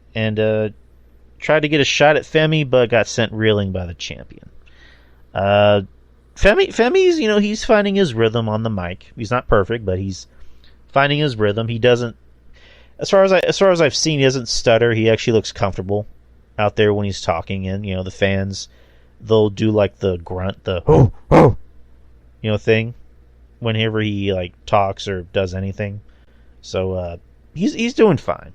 to get a shot at Femi, but got sent reeling by the champion. Femi's he's finding his rhythm on the mic. He's not perfect, but he's finding his rhythm. He doesn't, as far as I've seen, he doesn't stutter. He actually looks comfortable out there when he's talking, and the fans, they'll do like the grunt, the thing whenever he like talks or does anything. So he's doing fine.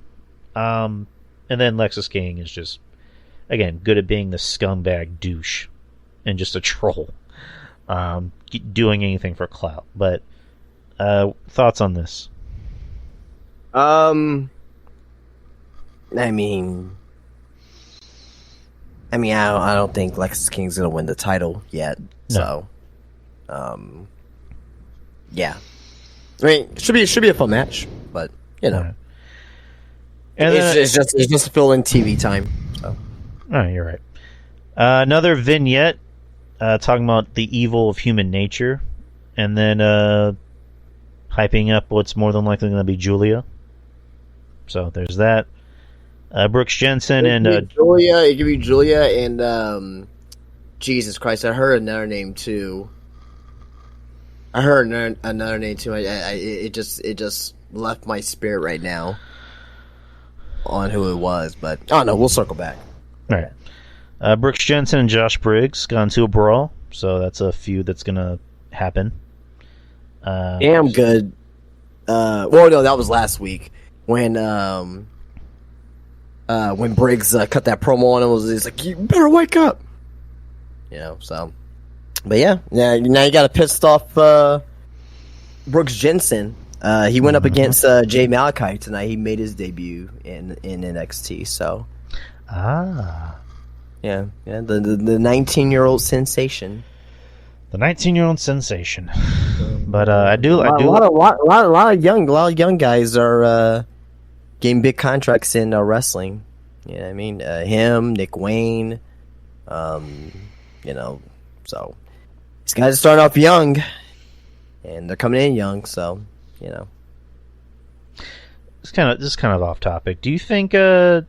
And then Lexis King is just, again, good at being the scumbag douche and just a troll, doing anything for clout. But thoughts on this? I don't think Lexis King's gonna win the title yet. No. So, yeah. I mean, it should be a fun match, but And it's just to fill in TV time. So. Oh, you're right. Another vignette talking about the evil of human nature, and then hyping up what's more than likely going to be Julia. So there's that. Brooks Jensen and Julia. It could be Julia and Jesus Christ. I heard another name too. It just left my spirit right now on who it was, but I don't know. We'll circle back. All right. Brooks Jensen and Josh Briggs got into a brawl, so that's a feud that's gonna happen. Damn good well, no, that was last week when Briggs cut that promo on him. He's like, you better wake up. You know, so. But yeah, now you got a pissed off Brooks Jensen. He went up against Jay Malachi tonight. He made his debut in NXT. So, yeah, the 19-year-old sensation. The 19-year-old sensation. But a lot of young guys are getting big contracts in wrestling. You know what I mean? Him, Nick Wayne, you know, so these guys are starting off young, and they're coming in young. So, you know, it's kind of off topic. Do you think Jacob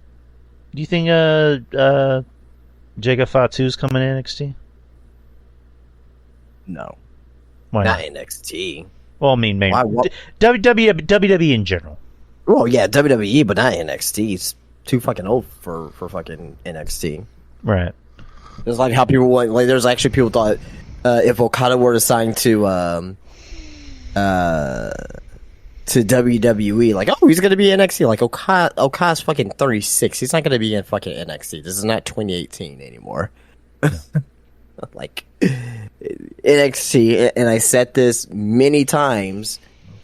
Fatu's coming in NXT? no, Why not not? NXT. Well, I mean, maybe Why- what- WWE in general. Well, yeah, WWE, but not NXT. It's too fucking old for fucking NXT. Right. It's like how people like. There's actually people thought if Okada were to sign to WWE, like, oh, he's gonna be in NXT. Like Okada's fucking 36. He's not gonna be in fucking NXT. This is not 2018 anymore. Like NXT, and I said this many times.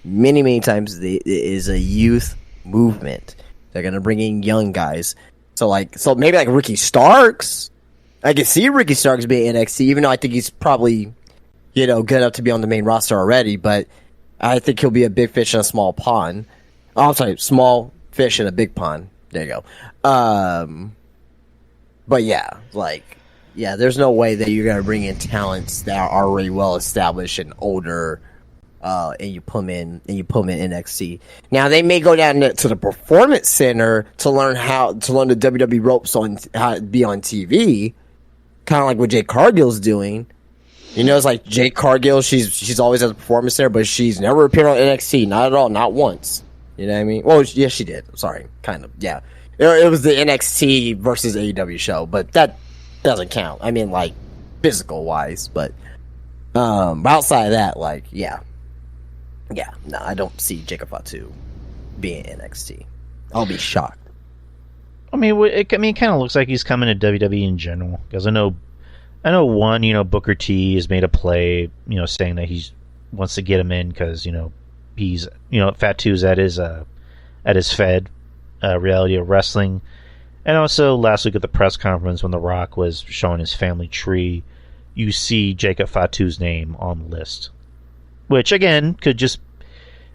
Many times, it is a youth movement. They're gonna bring in young guys. So maybe like Ricky Starks. I can see Ricky Starks being NXT, even though I think he's probably, you know, good enough to be on the main roster already. But I think he'll be a big fish in a small pond. Oh, I'm sorry, small fish in a big pond. There you go. But yeah, there's no way that you're gonna bring in talents that are already well established and older, and you put them in NXT. Now they may go down to the Performance Center to learn the WWE ropes on how to be on TV, kind of like what Jade Cargill's doing. You know, it's like Jade Cargill. She's always at the Performance Center, but she's never appeared on NXT. Not at all. Not once. You know what I mean? Well, yes, she did. Sorry, kind of. Yeah, it was the NXT versus AEW show, but that doesn't count. I mean, like, physical wise, but outside of that, like, yeah, no, I don't see Jacob Fatu being NXT. I'll be shocked. I mean, it kind of looks like he's coming to WWE in general, because I know one, you know, Booker T has made a play, you know, saying that he wants to get him in because, you know, he's, you know, Fatu's at his Fed, Reality of Wrestling. And also, last week at the press conference when The Rock was showing his family tree, you see Jacob Fatu's name on the list. Which, again, could just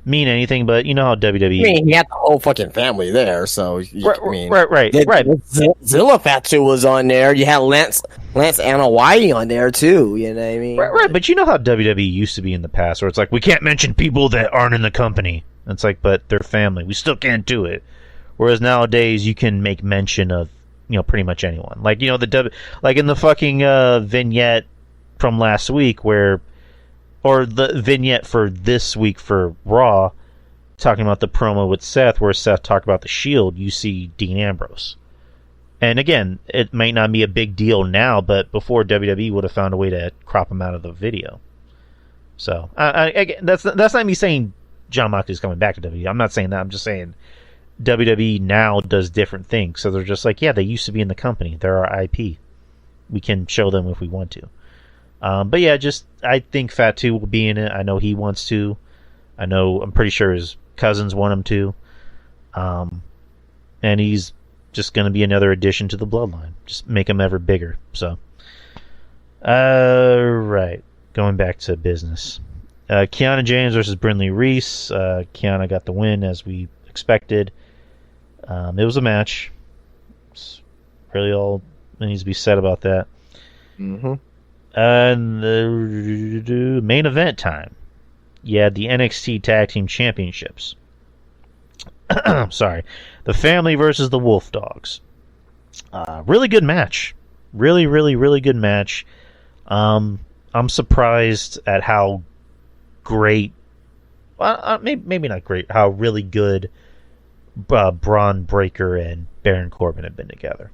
mean anything, but you know how WWE... I mean, he had the whole fucking family there, so... Right. Zilla Fatu was on there. You had Lance Anoa'i on there, too, you know what I mean? Right, but you know how WWE used to be in the past, where it's like, we can't mention people that aren't in the company. And it's like, but they're family. We still can't do it. Whereas nowadays, you can make mention of, you know, pretty much anyone. Like, you know, like in the fucking vignette from last week or the vignette for this week for Raw, talking about the promo with Seth, where Seth talked about the Shield, you see Dean Ambrose. And again, it may not be a big deal now, but before WWE would have found a way to crop him out of the video. So, again, that's not me saying John Moxley's coming back to WWE. I'm not saying that. I'm just saying WWE now does different things. So they're just like, yeah, they used to be in the company. They're our IP. We can show them if we want to. But yeah, I think Fatu will be in it. I know he wants to. I'm pretty sure his cousins want him to. And he's just going to be another addition to the bloodline. Just make him ever bigger. So, right. Going back to business. Kiana James versus Brindley Reese. Kiana got the win as we expected. It was a match. It's really all that needs to be said about that. Mm-hmm. And the main event time. You had the NXT Tag Team Championships. Sorry. The Family versus the Wolf Dogs. Really good match. Really, really, really good match. I'm surprised at how great... maybe not great. How really good Braun Breaker and Baron Corbin have been together.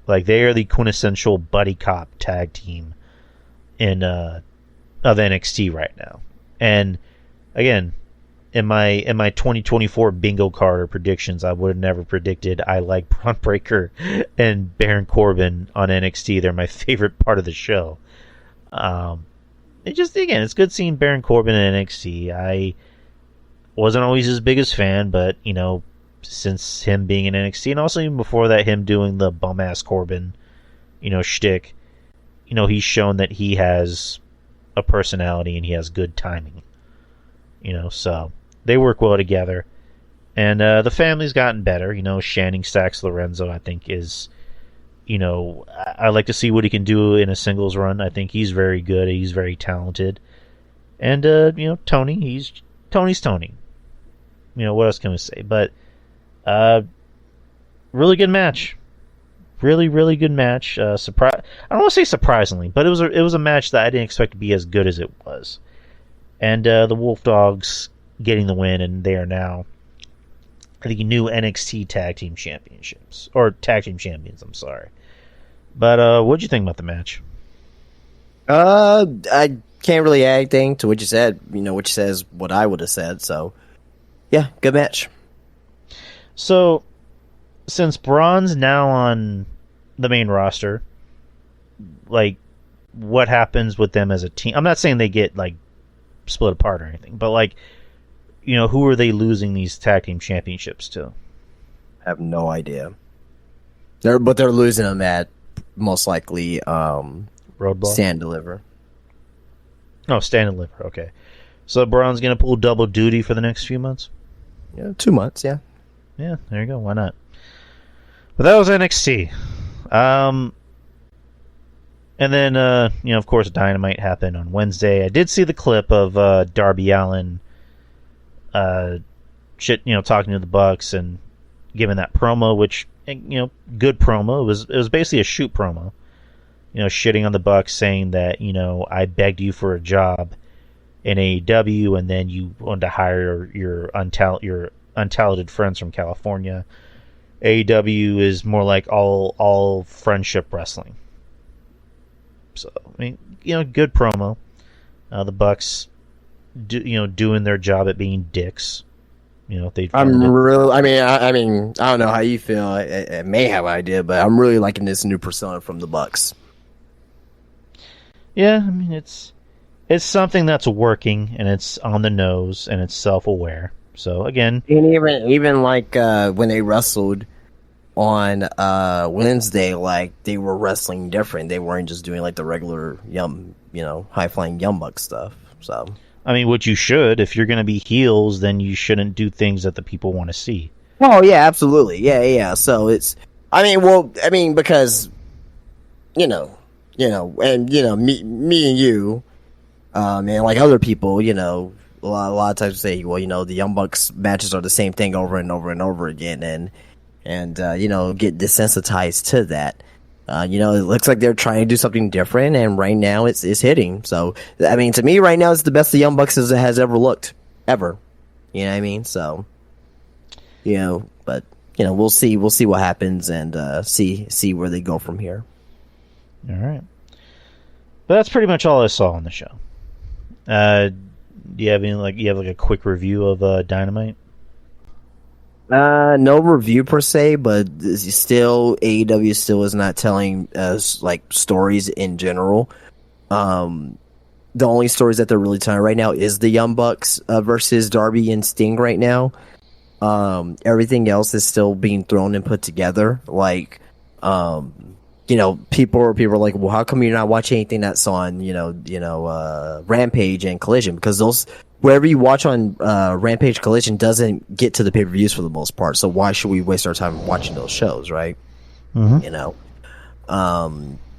Like, they are the quintessential buddy cop tag team of NXT right now. And again, in my 2024 bingo card or predictions, I would have never predicted I like Bron Breakker and Baron Corbin on NXT. They're my favorite part of the show. It's good seeing Baron Corbin in NXT. I wasn't always his biggest fan, but since him being in NXT, and also even before that, him doing the bum ass Corbin, shtick, he's shown that he has a personality and he has good timing. So they work well together, and the family's gotten better. Channing Stacks Lorenzo, I think, is, I like to see what he can do in a singles run. I think he's very good. He's very talented, and Tony, Tony's Tony. What else can we say? But really good match. Really, really good match. I don't want to say surprisingly, but it was a match that I didn't expect to be as good as it was. And the Wolf Dogs getting the win, and they are now, I think, new NXT Tag Team Championships. Or Tag Team Champions, I'm sorry. But what'd you think about the match? I can't really add anything to what you said. Which says what I would have said. So, yeah, good match. So, since Braun's now on the main roster, what happens with them as a team? I'm not saying they get, split apart or anything, but, who are they losing these tag team championships to? I have no idea. They're losing them at, most likely, Roadblock? Stand Deliver. Oh, Stand and Deliver, okay. So Braun's going to pull double duty for the next few months? Yeah, 2 months, yeah. Yeah, there you go. Why not? But that was NXT. And then, of course, Dynamite happened on Wednesday. I did see the clip of Darby Allin, talking to the Bucks and giving that promo, which, good promo. It was basically a shoot promo. Shitting on the Bucks, saying that, I begged you for a job in AEW, and then you wanted to hire your untalented friends from California. AEW is more like all friendship wrestling. So, good promo. The Bucks, doing their job at being dicks. I don't know how you feel. I may have an idea, but I'm really liking this new persona from the Bucks. Yeah, it's something that's working, and it's on the nose, and it's self-aware. So again, and even when they wrestled on Wednesday, they were wrestling different. They weren't just doing the regular high flying Young Bucks stuff. So what you should, if you're going to be heels, then you shouldn't do things that the people want to see. Oh yeah, absolutely, yeah. So it's, because and me and you, and other people, a lot of times say, well, the Young Bucks matches are the same thing over and over and over again, and get desensitized to that. It looks like they're trying to do something different, and right now it's hitting. So, to me, right now it's the best the Young Bucks has ever looked, ever. You know what I mean? So, but we'll see what happens, and see where they go from here. All right, but that's pretty much all I saw on the show. Do you have a quick review of Dynamite? No review per se, but still AEW still is not telling us stories in general. The only stories that they're really telling right now is the Young Bucks versus Darby and Sting right now. Everything else is still being thrown and put together. People are like, well, how come you're not watching anything that's on Rampage and Collision? Because wherever you watch on Rampage, Collision doesn't get to the pay-per-views for the most part. So why should we waste our time watching those shows, right? Mm-hmm.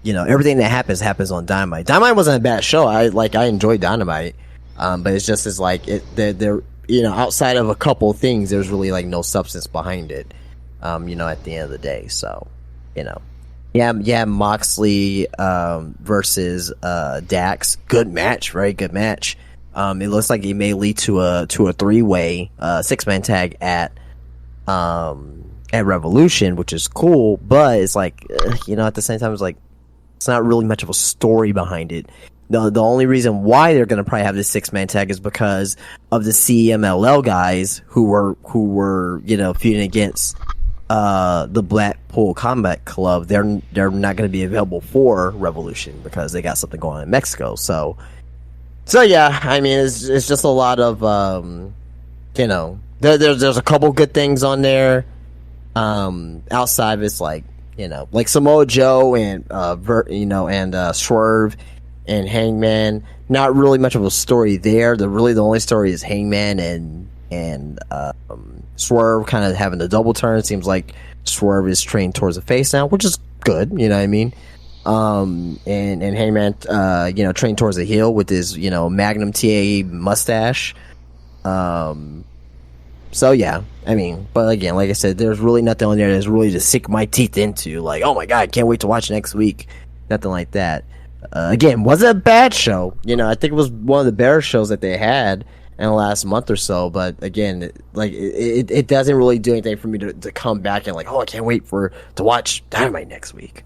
Everything that happens on Dynamite. Dynamite wasn't a bad show. I enjoyed Dynamite, but it's just they're outside of a couple of things, there's really no substance behind it. At the end of the day, so Yeah, Moxley versus Dax. Good match, very good match. It looks like it may lead to a 3-way 6-man tag at Revolution, which is cool. But it's at the same time, it's not really much of a story behind it. The only reason why they're going to probably have this 6-man tag is because of the CMLL guys who were feuding against the Blackpool Combat Club. They're not going to be available for Revolution because they got something going on in Mexico. So yeah, I mean it's just a lot of there's a couple good things on there. Outside of it's like Samoa Joe and Swerve and Hangman. Not really much of a story there. The only story is Hangman and Swerve kind of having the double turn. It seems like Swerve is trained towards the face now, which is good. You know what I mean? And Hangman, trained towards the heel with his Magnum TA mustache. So yeah, I mean, but again, like I said, there's really nothing on there that's really to sink my teeth into. Like, oh my god, can't wait to watch next week. Nothing like that. Again, wasn't a bad show. I think it was one of the better shows that they had in the last month or so. But again, it doesn't really do anything for me to come back and like, oh, I can't wait to watch Dynamite next week.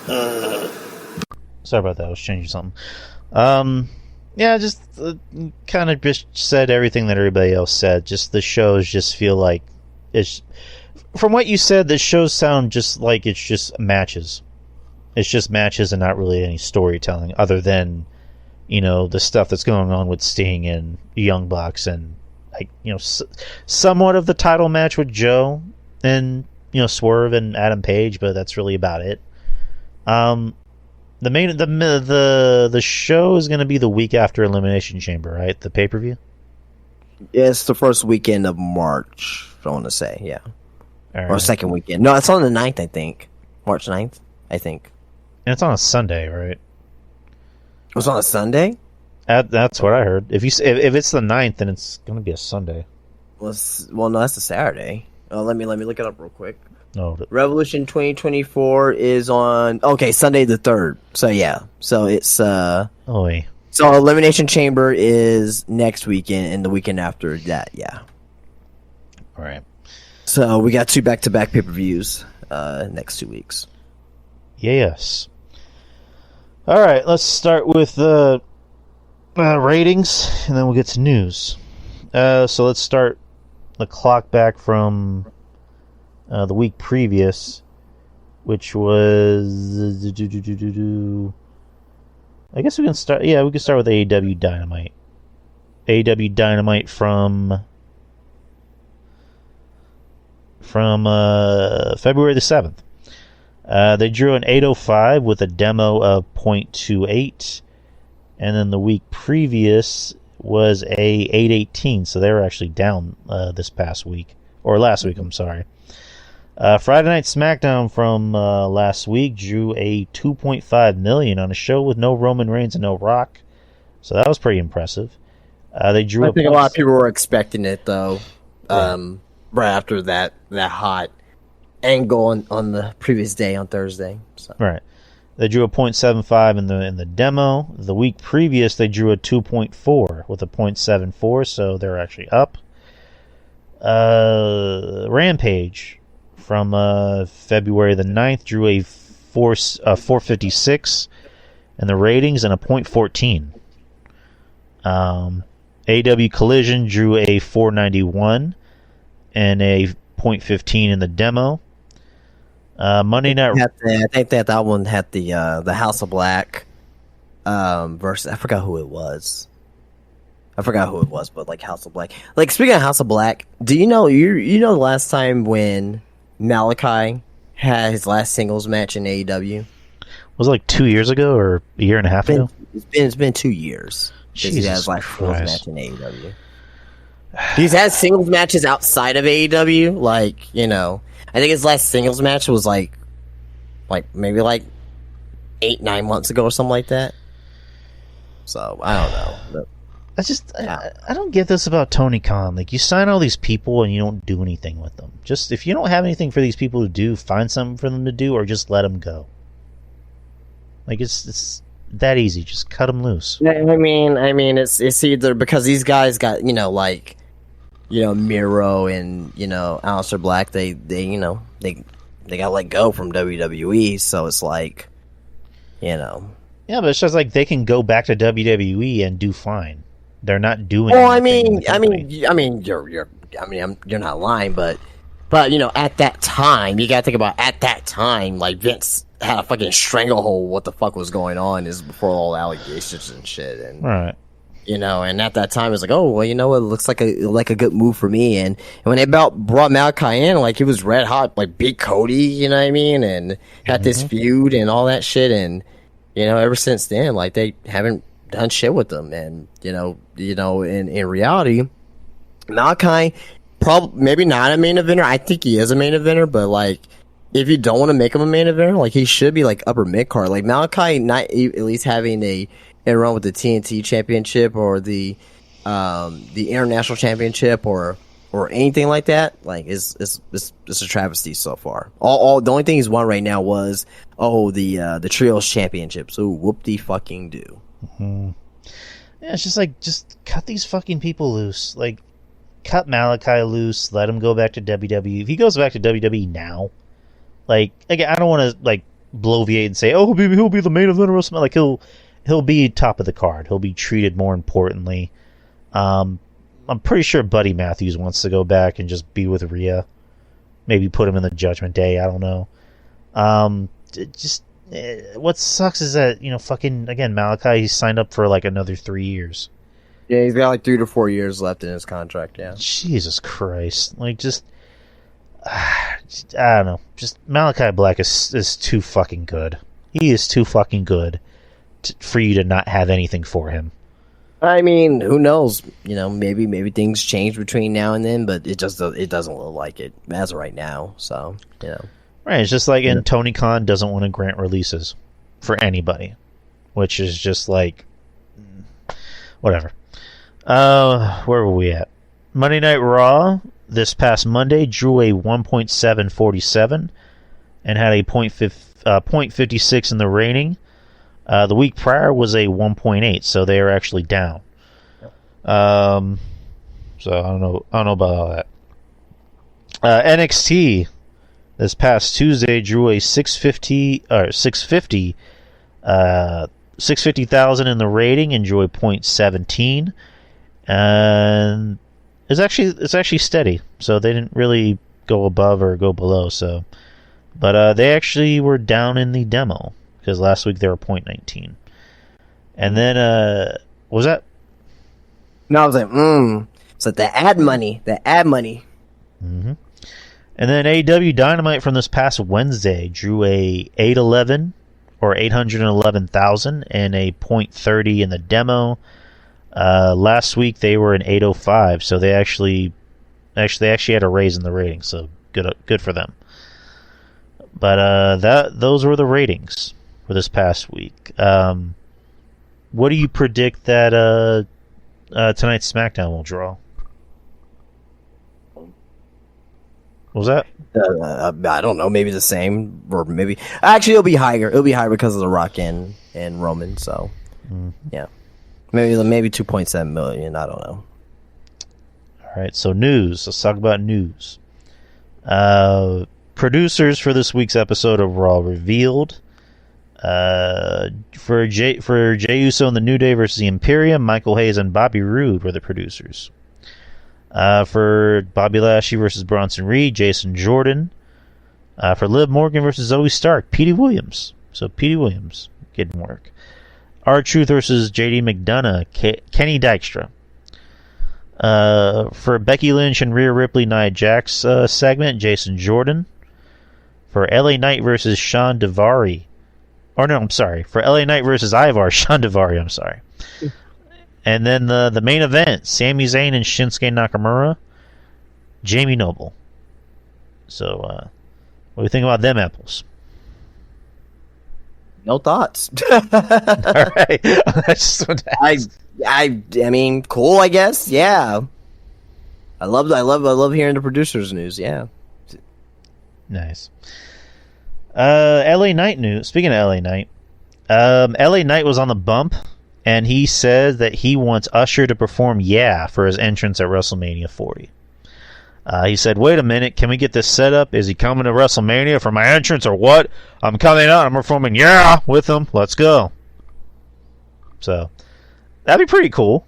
Sorry about that. I was changing something. Yeah, just kind of just said everything that everybody else said. Just the shows just feel like it's. From what you said, the shows sound just like it's just matches. It's just matches and not really any storytelling other than, the stuff that's going on with Sting and Young Bucks and, somewhat of the title match with Joe and, Swerve and Adam Page, but that's really about it. The show is going to be the week after Elimination Chamber, right? The pay-per-view? Yeah, it's the first weekend of March, I want to say, yeah. All or right. second weekend. No, it's on the 9th, I think. March 9th, I think. And it's on a Sunday, right? It was on a Sunday? That's what I heard. If it's the 9th, then it's going to be a Sunday. Well, no, that's a Saturday. Let me look it up real quick. No. Revolution 2024 is on Sunday the 3rd. So yeah, so it's So Elimination Chamber is next weekend, and the weekend after that, yeah. All right. So we got 2 back-to-back pay-per-views next 2 weeks. Yes. All right, let's start with the ratings, and then we'll get to news. So let's start the clock back from the week previous, which was. I guess we can start. Yeah, we can start with AEW Dynamite. AEW Dynamite from February the 7th. They drew an 8:05 with a demo of .28, and then the week previous was a 8:18, so they were actually down this past week, or last week, I'm sorry. Friday Night SmackDown from last week drew a 2.5 million on a show with no Roman Reigns and no Rock, so that was pretty impressive. They drew. I think a lot of people were expecting it though. Right after that hot angle on the previous day on Thursday. So. Right. They drew a .75 in the demo. The week previous, they drew a 2.4 with a .74, so they're actually up. Rampage from February the 9th drew a 456 in the ratings and a .14. AEW Collision drew a 491 and a .15 in the demo. Monday Night. I think that one had the House of Black versus I forgot who it was. But like House of Black. Like speaking of House of Black, do you know the last time when Malachi had his last singles match in AEW? Was it like 2 years ago or a year and a half ago? It's been 2 years. Jesus he had his last singles Christ. match in AEW. He's had singles matches outside of AEW, like, I think his last singles match was like maybe 8-9 months ago or something like that. So I don't know. But, I don't get this about Tony Khan. Like, you sign all these people and you don't do anything with them. Just if you don't have anything for these people to do, find something for them to do, or just let them go. Like, it's that easy. Just cut them loose. I mean, it's either because these guys got Miro and Aleister Black. They let go from WWE. So it's like, you know. Yeah, but it's just like they can go back to WWE and do fine. They're not doing. Well, anything in the company. you're not lying, but you know, at that time, you gotta think about at that time, like Vince had a fucking stranglehold. What the fuck was going on is before all the allegations and shit, and Right. you know, and at that time, it was like, oh, well, you know, it looks like a good move for me. And when they brought Malachi in, like he was red hot, like beat Cody, you know what I mean, and had this feud and all that shit, and you know, ever since then, like they haven't done shit with them, and you know, in reality, Malachi, maybe not a main eventer. I think he is a main eventer, but like, if you don't want to make him a main eventer, like he should be like upper mid card. Like Malachi, not at least having a run with the TNT Championship or the International Championship or anything like that, like is a travesty so far. All the only thing he's won right now was the Trios Championship. So whoop-de fucking do. Mm-hmm. Yeah, it's just like, just cut these fucking people loose. Like, cut Malachi loose. Let him go back to WWE. If he goes back to WWE now, like, again, I don't want to like bloviate and say, oh, he'll be the main eventer or something. Like he'll be top of the card. He'll be treated more importantly. I'm pretty sure Buddy Matthews wants to go back and just be with Rhea. Maybe put him in the Judgment Day. I don't know. What sucks is that, you know, fucking, again, Malachi, he's signed up for like another 3 years. Yeah, he's got like 3 to 4 years left in his contract, yeah. Jesus Christ. Like, I don't know. Just Malachi Black is too fucking good. He is too fucking good for you to not have anything for him. I mean, who knows? You know, maybe things change between now and then, but it doesn't look like it as of right now. So, you know. Right, it's just like, and Tony Khan doesn't want to grant releases for anybody, which is just like, whatever. Where were we at? Monday Night Raw this past Monday drew a 1.747 and had a 0.56 in the rating. The week prior was a 1.8, so they are actually down. So I don't know about all that. NXT this past Tuesday drew a 650,000 in the rating and drew a 0.17, and it's actually steady. So they didn't really go above or go below. So, but they actually were down in the demo, because last week they were 0.19. And then, what was that? No, I was like, It's like the ad money. Mm-hmm. And then AEW Dynamite from this past Wednesday drew a 811,000 and a 0.30 in the demo. Last week they were an 805, so they actually had a raise in the rating. So good for them. But those were the ratings for this past week. What do you predict that tonight's SmackDown will draw? What was that? I don't know. Maybe the same, or maybe actually it'll be higher. It'll be higher because of The Rock and Roman. So yeah, maybe 2.7 million. I don't know. All right. So news. Let's talk about news. Producers for this week's episode of Raw revealed. For Jey Uso and the New Day versus the Imperium, Michael Hayes and Bobby Roode were the producers. For Bobby Lashley versus Bronson Reed, Jason Jordan. For Liv Morgan versus Zoe Stark, Petey Williams. So Petey Williams getting work. R-Truth versus JD McDonough, Kenny Dykstra. For Becky Lynch and Rhea Ripley, Nia Jax segment, Jason Jordan. For LA Knight versus Sean Daivari. Or no, I'm sorry. For LA Knight versus Ivar, Sean Daivari, I'm sorry. And then the main event, Sami Zayn and Shinsuke Nakamura, Jamie Noble. So, what do you think about them apples? No thoughts. All right. I just wanted to ask. I mean, cool, I guess. Yeah. I love hearing the producers' news. Yeah. Nice. LA Knight news. Speaking of LA Knight, LA Knight was on the bump, and he said that he wants Usher to perform "Yeah" for his entrance at WrestleMania 40. He said, "Wait a minute, can we get this set up? Is he coming to WrestleMania for my entrance or what? I'm coming out. I'm performing, yeah, with him. Let's go." So that'd be pretty cool.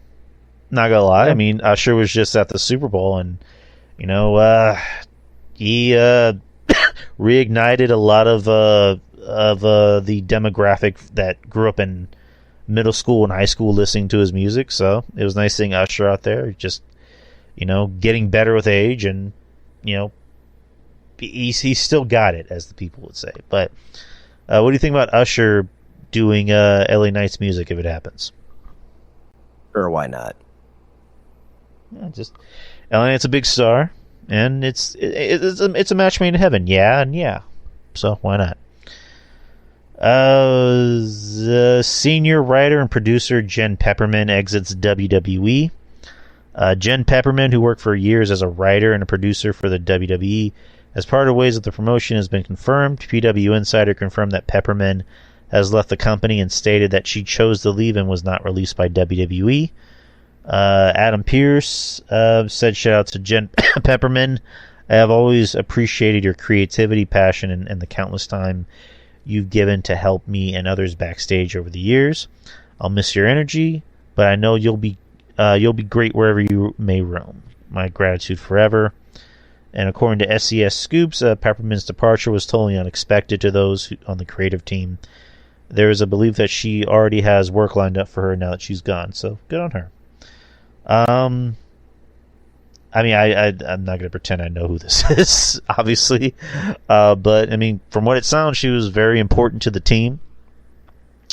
Not gonna lie. I mean, Usher was just at the Super Bowl, and he reignited a lot of the demographic that grew up in middle school and high school listening to his music. So it was nice seeing Usher out there, just getting better with age, and he's still got it, as the people would say. But what do you think about Usher doing LA Knight's music if it happens? Sure, why not? Yeah, just LA Knight's a big star, and it's a match made in heaven. Yeah, and yeah, so why not? The senior writer and producer Jen Pepperman exits WWE. Jen Pepperman, who worked for years as a writer and a producer for the WWE, as part of ways of the promotion, has been confirmed. PW Insider confirmed that Pepperman has left the company and stated that she chose to leave and was not released by WWE. Adam Pearce said, "Shout out to Jen Pepperman. I have always appreciated your creativity, passion, and the countless time you've given to help me and others backstage over the years. I'll miss your energy, but I know you'll be great wherever you may roam. My gratitude forever." And according to SES Scoops, Pepperman's departure was totally unexpected to those on the creative team. There is a belief that she already has work lined up for her now that she's gone, so good on her. I'm not going to pretend I know who this is, obviously. But, I mean, from what it sounds, she was very important to the team.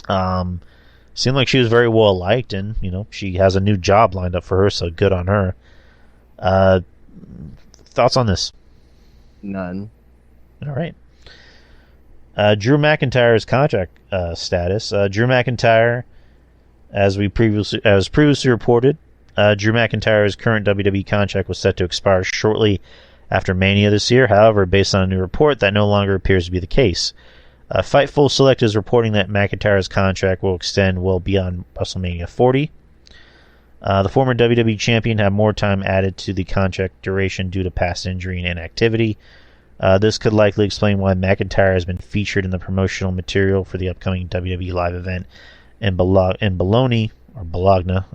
Seemed like she was very well liked, and, she has a new job lined up for her, so good on her. Thoughts on this? None. All right. Drew McIntyre's contract status. Drew McIntyre, as previously reported, Drew McIntyre's current WWE contract was set to expire shortly after Mania this year. However, based on a new report, that no longer appears to be the case. Fightful Select is reporting that McIntyre's contract will extend well beyond WrestleMania 40. The former WWE champion had more time added to the contract duration due to past injury and inactivity. This could likely explain why McIntyre has been featured in the promotional material for the upcoming WWE live event in Bologna, I don't know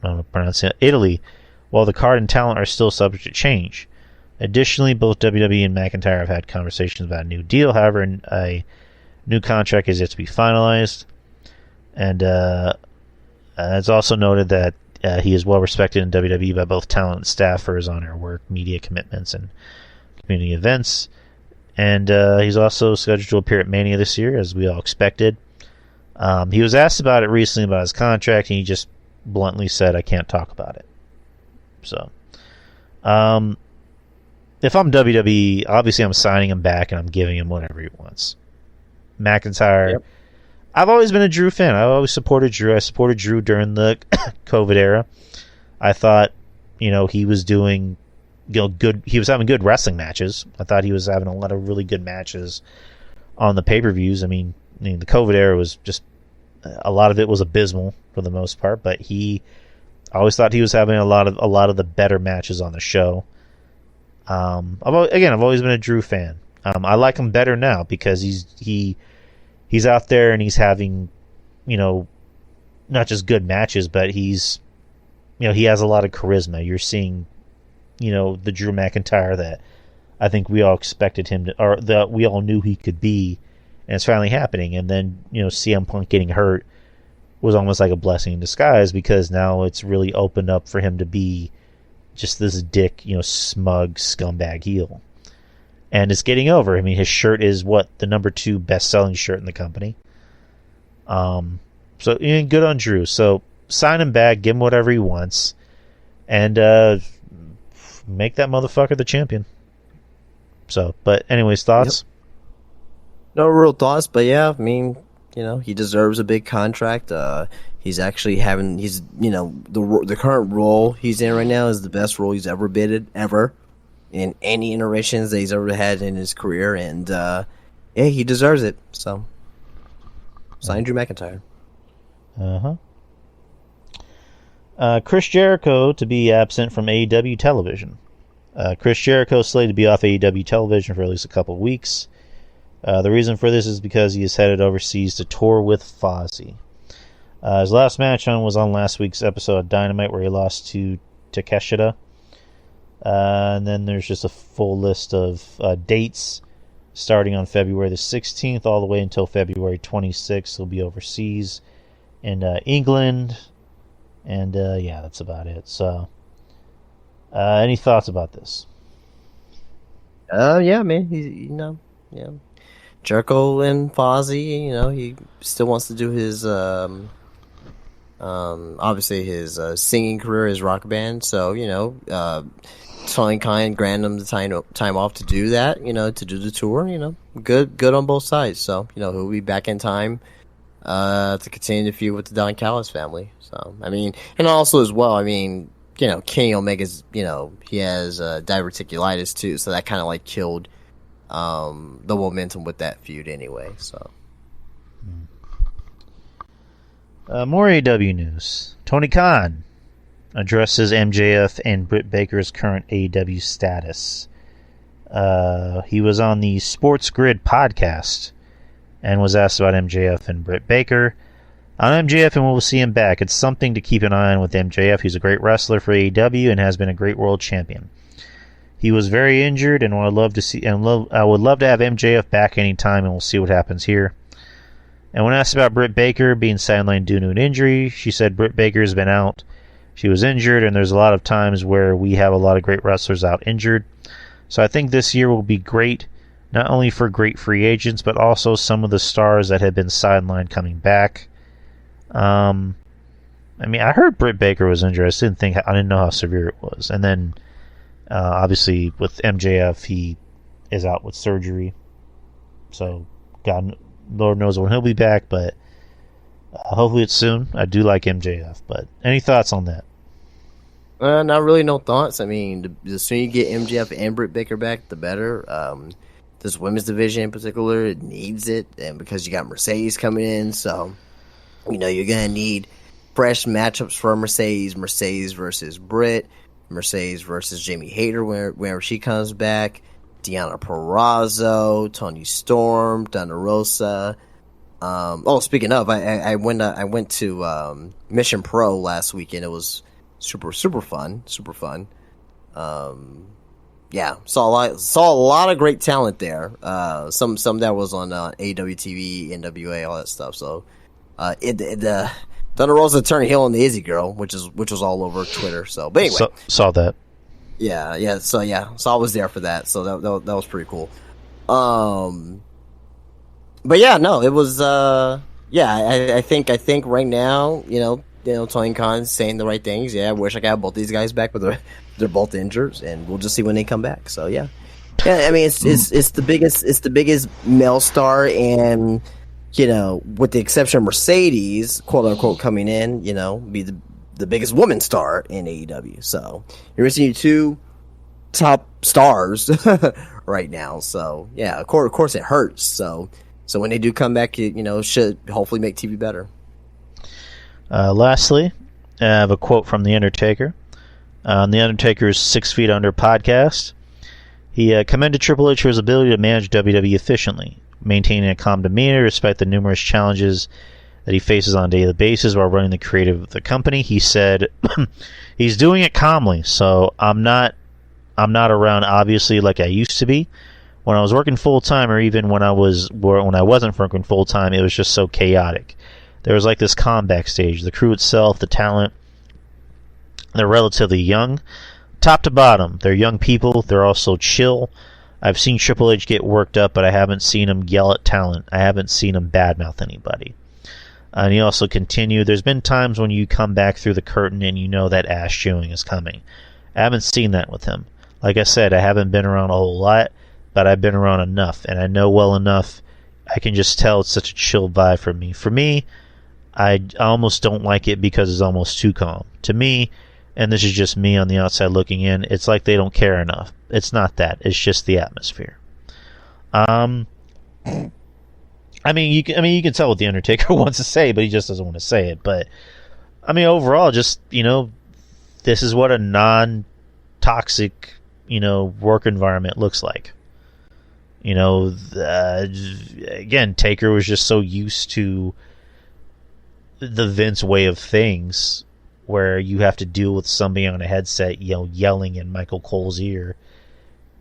how to pronounce it, Italy, while the card and talent are still subject to change. Additionally, both WWE and McIntyre have had conversations about a new deal. However, a new contract is yet to be finalized. And it's also noted that he is well respected in WWE by both talent and staff for his on-air work, media commitments, and community events. And he's also scheduled to appear at Mania this year, as we all expected. He was asked about it recently about his contract, and he just bluntly said, "I can't talk about it." So, if I'm WWE, obviously I'm signing him back and I'm giving him whatever he wants. McIntyre, yep. I've always been a Drew fan. I've always supported Drew. I supported Drew during the COVID era. I thought, he was doing, good. He was having good wrestling matches. I thought he was having a lot of really good matches on the pay-per-views. I mean, the COVID era was just, a lot of it was abysmal for the most part, but I always thought he was having a lot of the better matches on the show. I've always been a Drew fan. I like him better now because he's out there and he's having, not just good matches, but he has a lot of charisma. You're seeing, the Drew McIntyre that I think we all expected him to, or that we all knew he could be. And it's finally happening. And then, CM Punk getting hurt was almost like a blessing in disguise, because now it's really opened up for him to be just this dick, smug scumbag heel. And it's getting over. I mean, his shirt is the number 2 best-selling shirt in the company. So good on Drew. So sign him back, give him whatever he wants, and make that motherfucker the champion. So, but anyways, thoughts? Yep. No real thoughts, but yeah, I mean, he deserves a big contract. He's actually the current role he's in right now is the best role he's ever been ever in any iterations that he's ever had in his career, and he deserves it. So, sign Drew McIntyre. Chris Jericho to be absent from AEW television. Chris Jericho is slated to be off AEW television for at least a couple of weeks. The reason for this is because he is headed overseas to tour with Fozzy. His last match was on last week's episode of Dynamite, where he lost to Takeshita. And then there's just a full list of dates starting on February the 16th all the way until February 26th. He'll be overseas in England. And yeah, that's about it. So, any thoughts about this? Yeah, man. Yeah. Jericho and Fozzy, he still wants to do his, obviously his singing career, his rock band. So, Tony Khan granted him the time off to do that, to do the tour, good on both sides. So, he'll be back in time to continue the feud with the Don Callis family. So, and also as well, Kenny Omega's, he has diverticulitis too, so that kind of killed the momentum with that feud anyway. So, more AEW news. Tony Khan addresses MJF and Britt Baker's current AEW status. He was on the Sports Grid podcast and was asked about MJF and Britt Baker. On MJF and we'll see him back. It's something to keep an eye on with MJF. He's a great wrestler for AEW and has been a great world champion. He was very injured, and I would love to have MJF back anytime, and we'll see what happens here. And when asked about Britt Baker being sidelined due to an injury, she said Britt Baker's been out. She was injured, and there's a lot of times where we have a lot of great wrestlers out injured. So I think this year will be great, not only for great free agents, but also some of the stars that have been sidelined coming back. I heard Britt Baker was injured. I didn't know how severe it was. And then, obviously, with MJF, he is out with surgery. So, Lord knows when he'll be back, but hopefully it's soon. I do like MJF, but any thoughts on that? Not really, no thoughts. The sooner you get MJF and Britt Baker back, the better. This women's division in particular, it needs it, and because you got Mercedes coming in, so you're gonna need fresh matchups for Mercedes versus Britt, Mercedes versus Jamie Hayter whenever she comes back, Deonna Purrazzo, Toni Storm, Thunder Rosa. Speaking of, I went to Mission Pro last weekend. It was super fun. Yeah, saw a lot of great talent there. Some that was on AWTV, NWA, all that stuff. So, Thunder Rosa turned heel on the Izzy Girl, which was all over Twitter. So, but anyway, saw that. Yeah. So I was there for that. So that was pretty cool. But yeah, no, it was. I think right now, Tony Khan's saying the right things. Yeah, I wish I could have both these guys back, but they're both injured, and we'll just see when they come back. So yeah. It's the biggest male star, and with the exception of Mercedes, quote unquote, coming in, be the biggest woman star in AEW. So you're missing two top stars right now. So yeah, of course it hurts. So when they do come back, it should hopefully make TV better. Lastly, I have a quote from The Undertaker on The Undertaker's 6 Feet Under podcast. He commended Triple H for his ability to manage WWE efficiently, maintaining a calm demeanor despite the numerous challenges that he faces on a daily basis while running the creative of the company. He said, he's doing it calmly, so I'm not around obviously like I used to be. When I was working full-time, or even when I wasn't working full-time, it was just so chaotic. There was this calm backstage. The crew itself, the talent, they're relatively young. Top to bottom, they're young people. They're also chill. I've seen Triple H get worked up, but I haven't seen him yell at talent. I haven't seen him badmouth anybody. And he also continued, there's been times when you come back through the curtain and you know that ass chewing is coming. I haven't seen that with him. Like I said, I haven't been around a whole lot, but I've been around enough, and I know well enough. I can just tell it's such a chill vibe for me. For me, I almost don't like it because it's almost too calm. To me, and this is just me on the outside looking in, it's like they don't care enough. It's not that. It's just the atmosphere. You can tell what The Undertaker wants to say, but he just doesn't want to say it. But, overall, just, this is what a non-toxic, work environment looks like. Again, Taker was just so used to the Vince way of things, where you have to deal with somebody on a headset, yelling in Michael Cole's ear,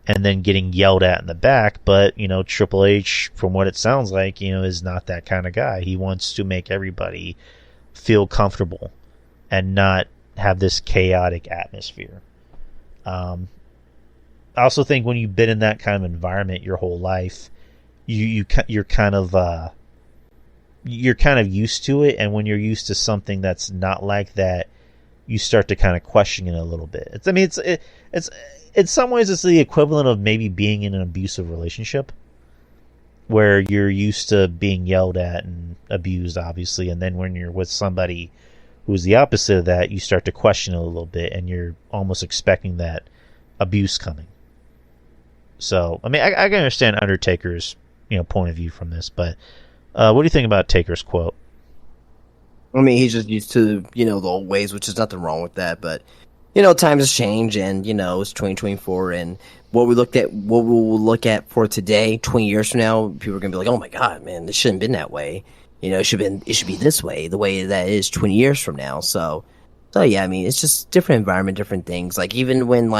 and then getting yelled at in the back. But Triple H, from what it sounds like, is not that kind of guy. He wants to make everybody feel comfortable and not have this chaotic atmosphere. I also think when you've been in that kind of environment your whole life, you're kind of used to it, and when you're used to something that's not like that, you start to kind of question it a little bit. It's in some ways it's the equivalent of maybe being in an abusive relationship, where you're used to being yelled at and abused, obviously, and then when you're with somebody who's the opposite of that, you start to question it a little bit, and you're almost expecting that abuse coming. So, I can understand Undertaker's, point of view from this, but what do you think about Taker's quote? He's just used to, the old ways, which is nothing wrong with that, but, times has changed, and, it's 2024, and what we'll look at for today, 20 years from now, people are going to be like, oh my God, man, this shouldn't have been that way. It should be this way, the way that it is 20 years from now. So yeah, it's just different environment, different things. Like, even when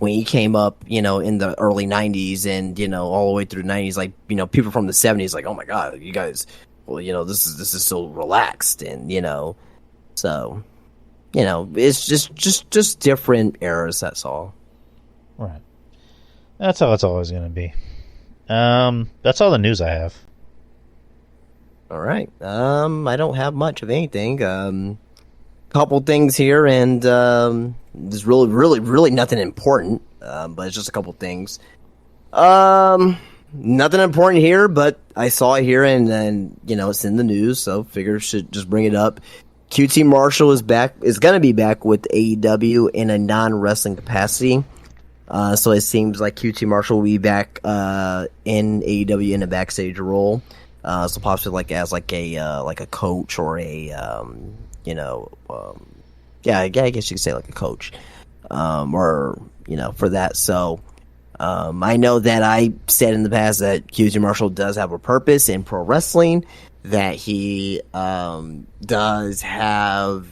he came up, in the early 90s and, all the way through the 90s, people from the 70s, like, oh my God, you guys, well, this is so relaxed, and, so, it's just different eras, that's all. Right. That's how it's always going to be. That's all the news I have. All right. I don't have much of anything. Couple things here, and there's really nothing important, but it's just a couple things. Nothing important here, but I saw it here, and then it's in the news, so figure should just bring it up. QT Marshall is going to be back with AEW in a non-wrestling capacity. So it seems like QT Marshall will be back in AEW in a backstage role. So possibly as a coach or a I guess you could say like a coach, or for that. So I know that I said in the past that QT Marshall does have a purpose in pro wrestling, that he does have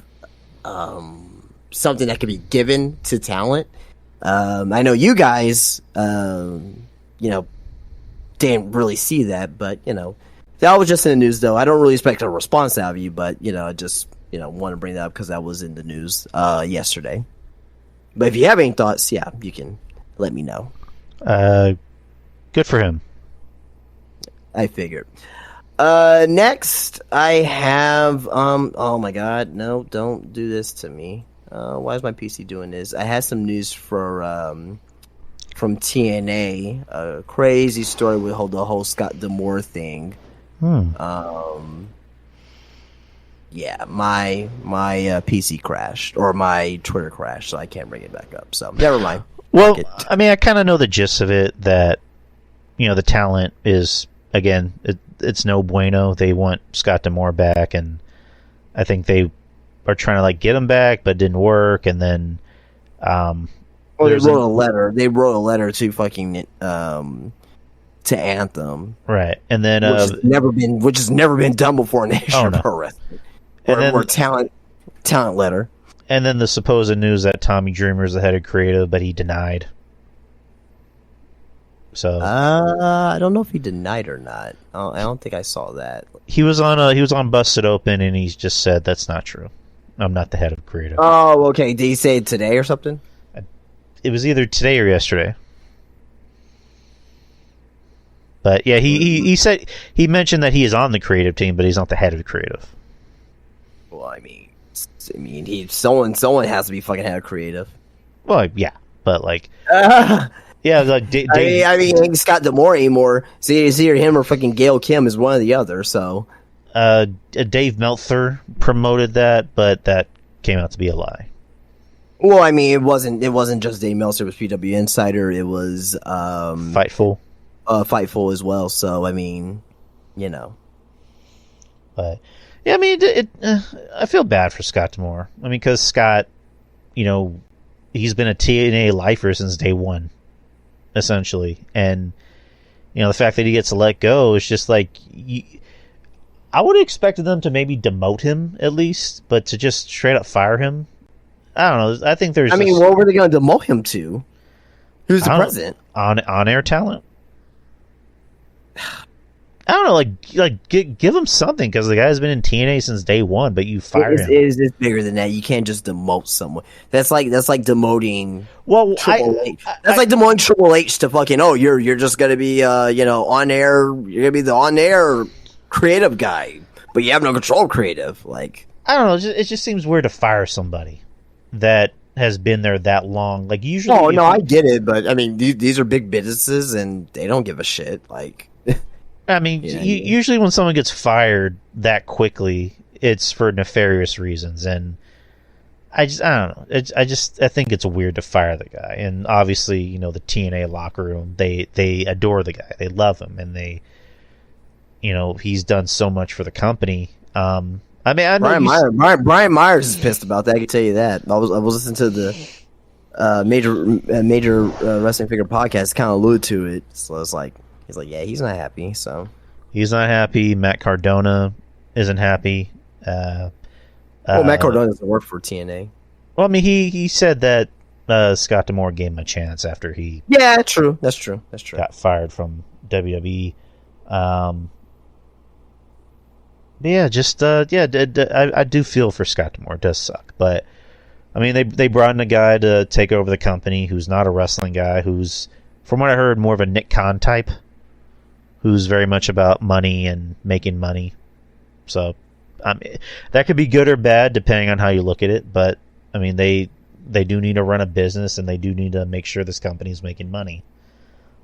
something that can be given to talent. I know you guys, didn't really see that, but that was just in the news, though. I don't really expect a response out of you, but I just want to bring that up because that was in the news yesterday. But if you have any thoughts, yeah, you can let me know. Good for him. I figured. Next, I have oh my God, no, don't do this to me. Why is my PC doing this? I had some news from TNA, a crazy story with the whole Scott D'Amore thing. Yeah, my PC crashed, or my Twitter crashed, so I can't bring it back up. So never mind. Well, I kind of know the gist of it, that the talent is, again, it's no bueno. They want Scott D'Amore back, and I think they are trying to get him back, but it didn't work. And then, they wrote a letter. They wrote a letter to fucking to Anthem, right? And then which has never been done before in the history of pro wrestling. Or talent letter. And then the supposed news that Tommy Dreamer is the head of creative, but he denied. So I don't know if he denied or not. I don't think I saw that. He was on Busted Open, and he's just said that's not true. I'm not the head of creative. Oh, okay. Did he say it today or something? It was either today or yesterday. But yeah, he mentioned that he is on the creative team, but he's not the head of the creative. Well, someone has to be fucking head of creative. Well, yeah, but yeah, Dave. Ain't Scott D'Amore anymore. So it's either him or fucking Gail Kim is one or the other. So, Dave Meltzer promoted that, but that came out to be a lie. Well, it wasn't just Dave Meltzer. It was PW Insider. It was Fightful. Fightful as well. So But yeah, I feel bad for Scott D'Amore. Because Scott, is he's been a TNA lifer since day one, essentially. And, you know, the fact that he gets to let go is just like, I would have expected them to maybe demote him at least, but to just straight up fire him, I don't know. I think there's. I mean, what were they going to demote him to? Who's the president? On air talent. I don't know, like give him something, because the guy's been in TNA since day one, but you fire him. It's bigger than that. You can't just demote someone. That's like demoting. Well, Triple H. That's like demoting Triple H to fucking. Oh, you're just gonna be on air. You're gonna be the on air creative guy, but you have no control of creative. Like, I don't know. It just seems weird to fire somebody that has been there that long. Like, usually, no, I get it, but I mean, these are big businesses and they don't give a shit. Like. I mean, usually when someone gets fired that quickly, it's for nefarious reasons, and I don't know. I think it's weird to fire the guy, and obviously, you know, the TNA locker room, they adore the guy, they love him, and they, you know, he's done so much for the company. I mean, I know Brian Myers is pissed about that. I can tell you that. I was listening to the major wrestling figure podcast, kind of allude to it, so it's like. He's like, yeah, he's not happy. So he's not happy. Matt Cardona isn't happy. Matt Cardona doesn't work for TNA. Well, I mean, he said that Scott D'Amore gave him a chance after he. Yeah, true. That's true. Got fired from WWE. But yeah, I do feel for Scott D'Amore. It does suck, but I mean, they brought in a guy to take over the company who's not a wrestling guy, who's, from what I heard, more of a Nick Khan type. Who's very much about money and making money. So, that could be good or bad depending on how you look at it. But I mean, they do need to run a business, and they do need to make sure this company is making money.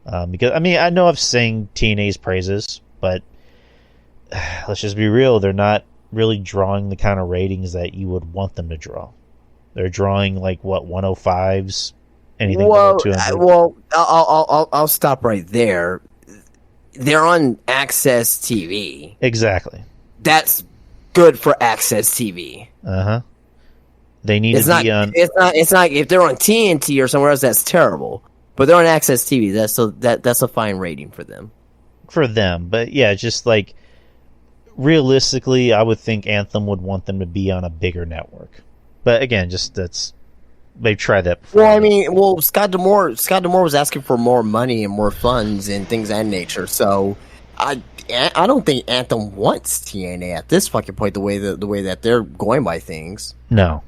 Because I mean, I know I've sang TNA's praises, but let's just be real. They're not really drawing the kind of ratings that you would want them to draw. They're drawing like what 105s, anything below 200. Well, I'll stop right there. They're on Access TV. Exactly. That's good for Access TV. They need to be on. It's not if they're on TNT or somewhere else. That's terrible. But they're on Access TV. That's a fine rating for them. For them, but yeah, just like realistically, I would think Anthem would want them to be on a bigger network. But again, they've tried that before. Well, I mean, Scott D'Amore was asking for more money and more funds and things of that nature. So, I don't think Anthem wants TNA at this fucking point. The way that they're going by things. No,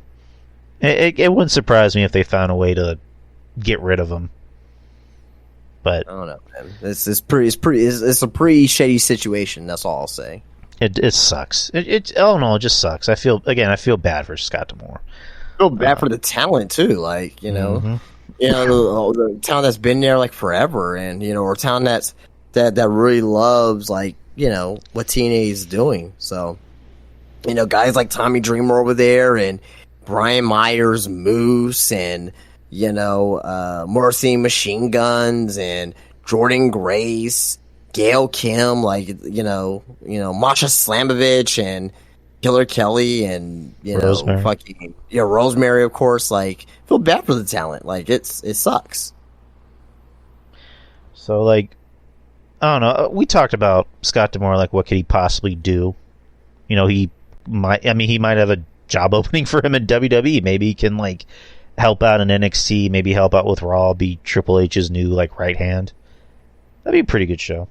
it wouldn't surprise me if they found a way to get rid of them. But I don't know, man. It's a pretty shady situation. That's all I'll say. It sucks. It just sucks. I feel bad for Scott D'Amore. Feel bad for the talent too, like the talent that's been there like forever, and or talent that really loves like what TNA is doing. So guys like Tommy Dreamer over there, and Brian Myers, Moose, and Morrissey Machine Guns, and Jordan Grace, Gail Kim, like Masha Slamovich, and Killer Kelly, and Rosemary. Rosemary, of course. Like, feel bad for the talent. Like, it sucks. So, like, I don't know. We talked about Scott D'Amore. Like, what could he possibly do? He might have a job opening for him in WWE. Maybe he can like help out in NXT. Maybe help out with Raw. Be Triple H's new like right hand. That'd be a pretty good show.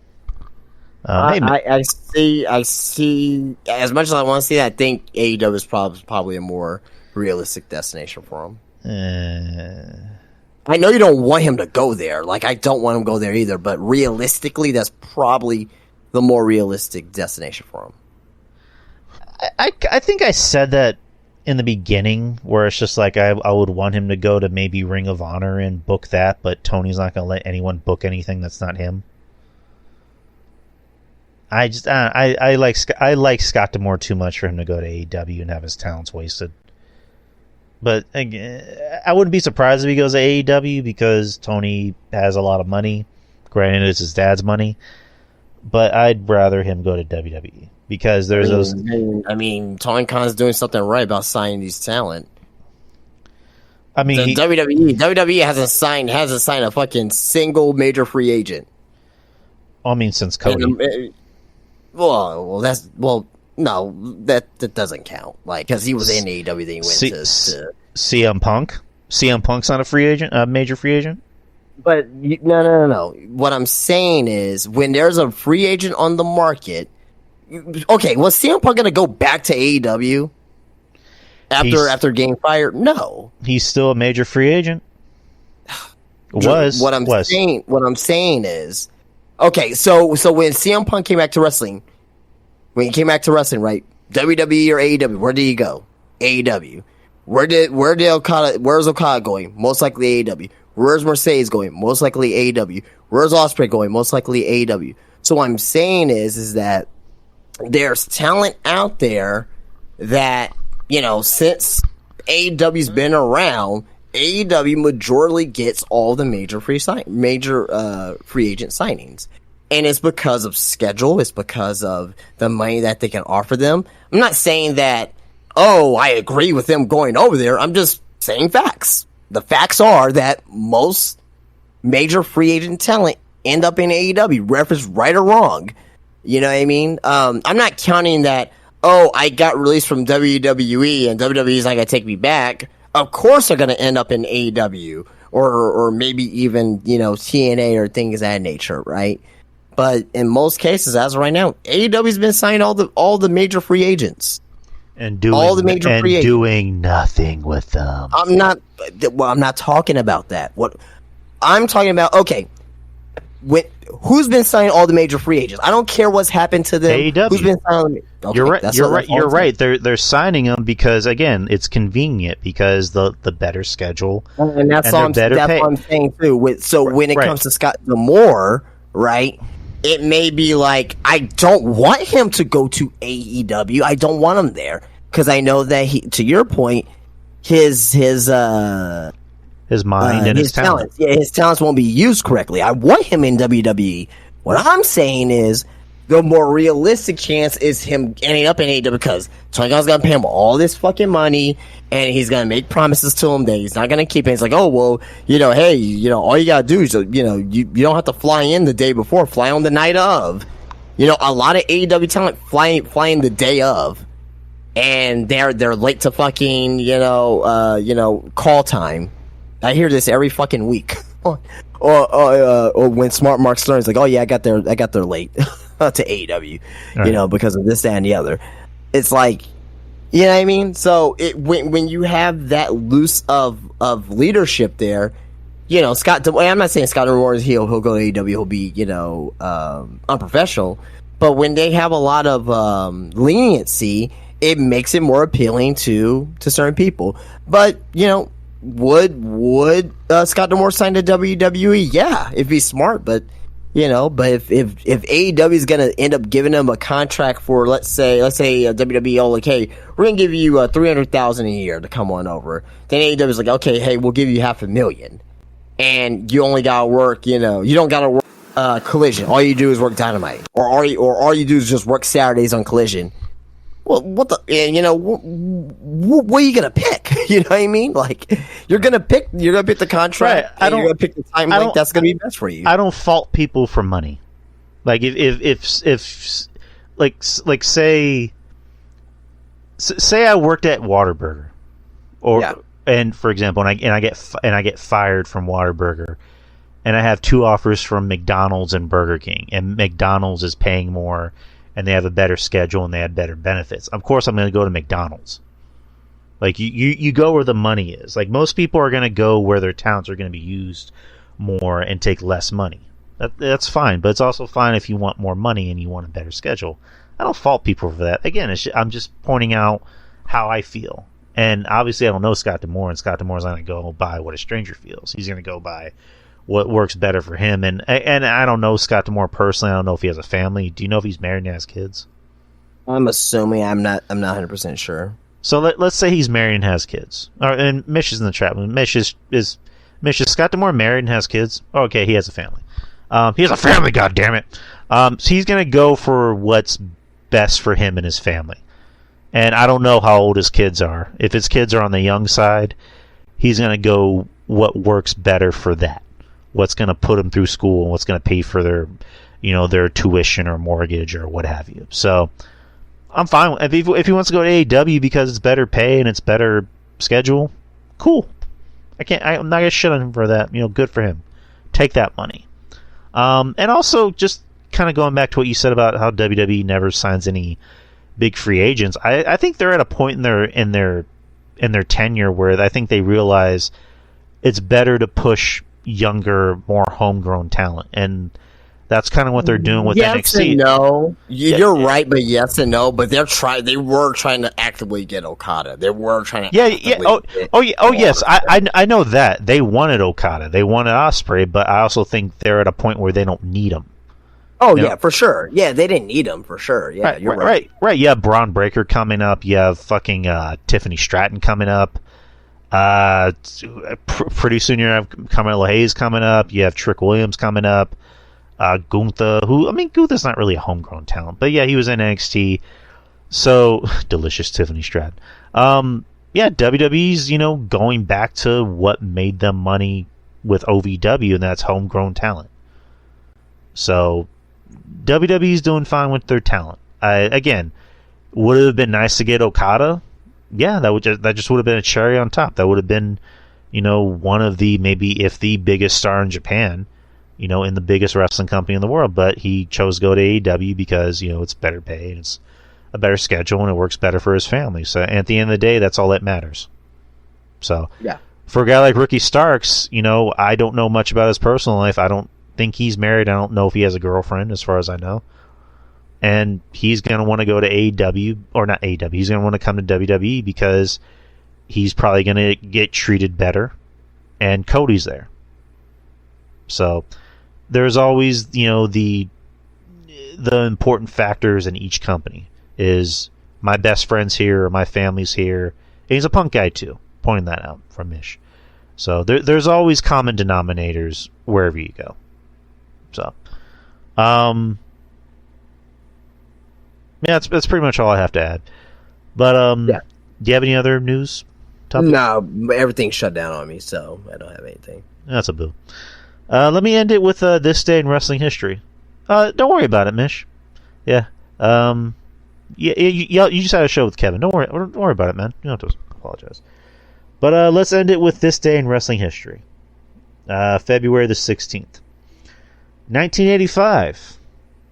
I see. As much as I want to see that, I think AEW is probably a more realistic destination for him. I know you don't want him to go there. Like, I don't want him to go there either. But realistically, that's probably the more realistic destination for him. I think I said that in the beginning, where it's just like I would want him to go to maybe Ring of Honor and book that, but Tony's not going to let anyone book anything that's not him. I like Scott D'Amore too much for him to go to AEW and have his talents wasted. But I wouldn't be surprised if he goes to AEW because Tony has a lot of money. Granted, it's his dad's money, but I'd rather him go to WWE because there's those. I mean, Tony Khan's doing something right about signing these talent. I mean, WWE hasn't signed a fucking single major free agent. Since Cody. No, that doesn't count. Like, because he was in AEW, then he went to CM Punk. CM Punk's not a free agent, a major free agent. But no. What I'm saying is, when there's a free agent on the market, okay, was CM Punk going to go back to AEW after getting fired? No, he's still a major free agent. What I'm saying is, okay, so when CM Punk came back to wrestling, right? WWE or AEW, where did he go? AEW. Where's Okada going? Most likely AEW. Where's Mercedes going? Most likely AEW. Where's Ospreay going? Most likely AEW. So what I'm saying is that there's talent out there that, since AEW's been around, AEW majorly gets all the major free agent signings. And it's because of schedule. It's because of the money that they can offer them. I'm not saying that, I agree with them going over there. I'm just saying facts. The facts are that most major free agent talent end up in AEW, reference right or wrong. You know what I mean? I'm not counting that, I got released from WWE and WWE's not going to take me back. Of course they're going to end up in AEW or maybe even, TNA or things of that nature, right? But in most cases, as of right now, AEW's been signing all the major free agents. And doing nothing with them. I'm not talking about that. What I'm talking about, okay, who's been signing all the major free agents? I don't care what's happened to them. AEW. Who's been signing? Okay, you're right. They're signing them because, again, it's convenient because the better schedule and that's what I'm saying too. So when it comes to Scott D'Amore, right? It may be like, I don't want him to go to AEW. I don't want him there because I know that to your point, his mind and his talent. Yeah, his talents won't be used correctly. I want him in WWE. What I'm saying is, the more realistic chance is him ending up in AEW because Tony Khan's gonna pay him all this fucking money and he's gonna make promises to him that he's not gonna keep it. It's like, all you gotta do is, you don't have to fly in the day before, fly on the night of. A lot of AEW talent flying the day of, and they're late to fucking call time. I hear this every fucking week. or when Smart Mark Stern's like, I got there late to AEW, right. Because of this, that, and the other. It's like, you know what I mean? So when you have that loose of leadership there, Scott. I'm not saying Scott D'Amore he'll go to AEW, he'll be unprofessional, but when they have a lot of leniency, it makes it more appealing to certain people. But would Scott D'Amore sign to WWE? Yeah, if he's smart, but if AEW is gonna end up giving him a contract for let's say WWE, like, hey, we're gonna give you $300,000 a year to come on over, then AEW is like, okay, hey, we'll give you $500,000, and you only gotta work, you don't gotta work Collision. All you do is work Dynamite, or all you do is just work Saturdays on Collision. Well, what are you gonna pick? You know what I mean? Like, you're gonna pick the contract. Right. You're gonna pick the time length that's gonna be best for you. I don't fault people for money. Like if say I worked at Whataburger, and for example, and I get fired from Whataburger, and I have two offers from McDonald's and Burger King, and McDonald's is paying more, and they have a better schedule and they have better benefits. Of course, I'm going to go to McDonald's. Like, you go where the money is. Like, most people are going to go where their talents are going to be used more and take less money. That's fine, but it's also fine if you want more money and you want a better schedule. I don't fault people for that. Again, I'm just pointing out how I feel. And obviously, I don't know Scott D'Amore, and Scott D'Amore's not going to go by what a stranger feels. He's going to go by what works better for him. And I don't know Scott D'Amore personally. I don't know if he has a family. Do you know if he's married and has kids? I'm assuming. I'm not 100% sure. So let's say he's married and has kids. And Mish is in the trap. Mish is Scott D'Amore married and has kids? Oh, okay, he has a family. He has a family, goddammit. So he's going to go for what's best for him and his family. And I don't know how old his kids are. If his kids are on the young side, he's going to go what works better for that. What's going to put them through school and what's going to pay for their, their tuition or mortgage or what have you. So I'm fine if he wants to go to AEW because it's better pay and it's better schedule. Cool. I'm not gonna shit on him for that. Good for him. Take that money. And also just kind of going back to what you said about how WWE never signs any big free agents. I think they're at a point in their tenure where I think they realize it's better to push younger, more homegrown talent, and that's kind of what they're doing with yes NXT. And no, you're right, but yes and no. But they were trying to actively get Okada. They were trying to. Yes. I know that they wanted Okada, they wanted Ospreay, but I also think they're at a point where they don't need him. Oh yeah, for sure. Yeah, they didn't need him for sure. Yeah, you're right. You have Braun Breaker coming up. You have fucking Tiffany Stratton coming up. Pretty soon you have Carmelo Hayes coming up. You have Trick Williams coming up. Gunther, Gunther's not really a homegrown talent, but yeah, he was in NXT. So delicious Tiffany Stratton. WWE's going back to what made them money with OVW, and that's homegrown talent. So WWE's doing fine with their talent. Again, would it have been nice to get Okada? Yeah, that just would have been a cherry on top. That would have been, one of the, maybe if the biggest star in Japan, in the biggest wrestling company in the world. But he chose to go to AEW because, it's better pay and it's a better schedule and it works better for his family. So at the end of the day, that's all that matters. So yeah, for a guy like Ricky Starks, I don't know much about his personal life. I don't think he's married. I don't know if he has a girlfriend, as far as I know. And he's going to want to go to AEW, or not AEW, he's going to want to come to WWE because he's probably going to get treated better, and Cody's there. So there's always, the important factors in each company is my best friend's here, or my family's here. And he's a Punk guy too, pointing that out from Mish. So there's always common denominators wherever you go. So, yeah, that's pretty much all I have to add. But do you have any other news topics? No, everything's shut down on me, so I don't have anything. That's a boo. Let me end it with this day in wrestling history. Don't worry about it, Mish. Yeah. You just had a show with Kevin. Don't worry about it, man. You don't have to apologize. But let's end it with this day in wrestling history. February the 16th. 1985.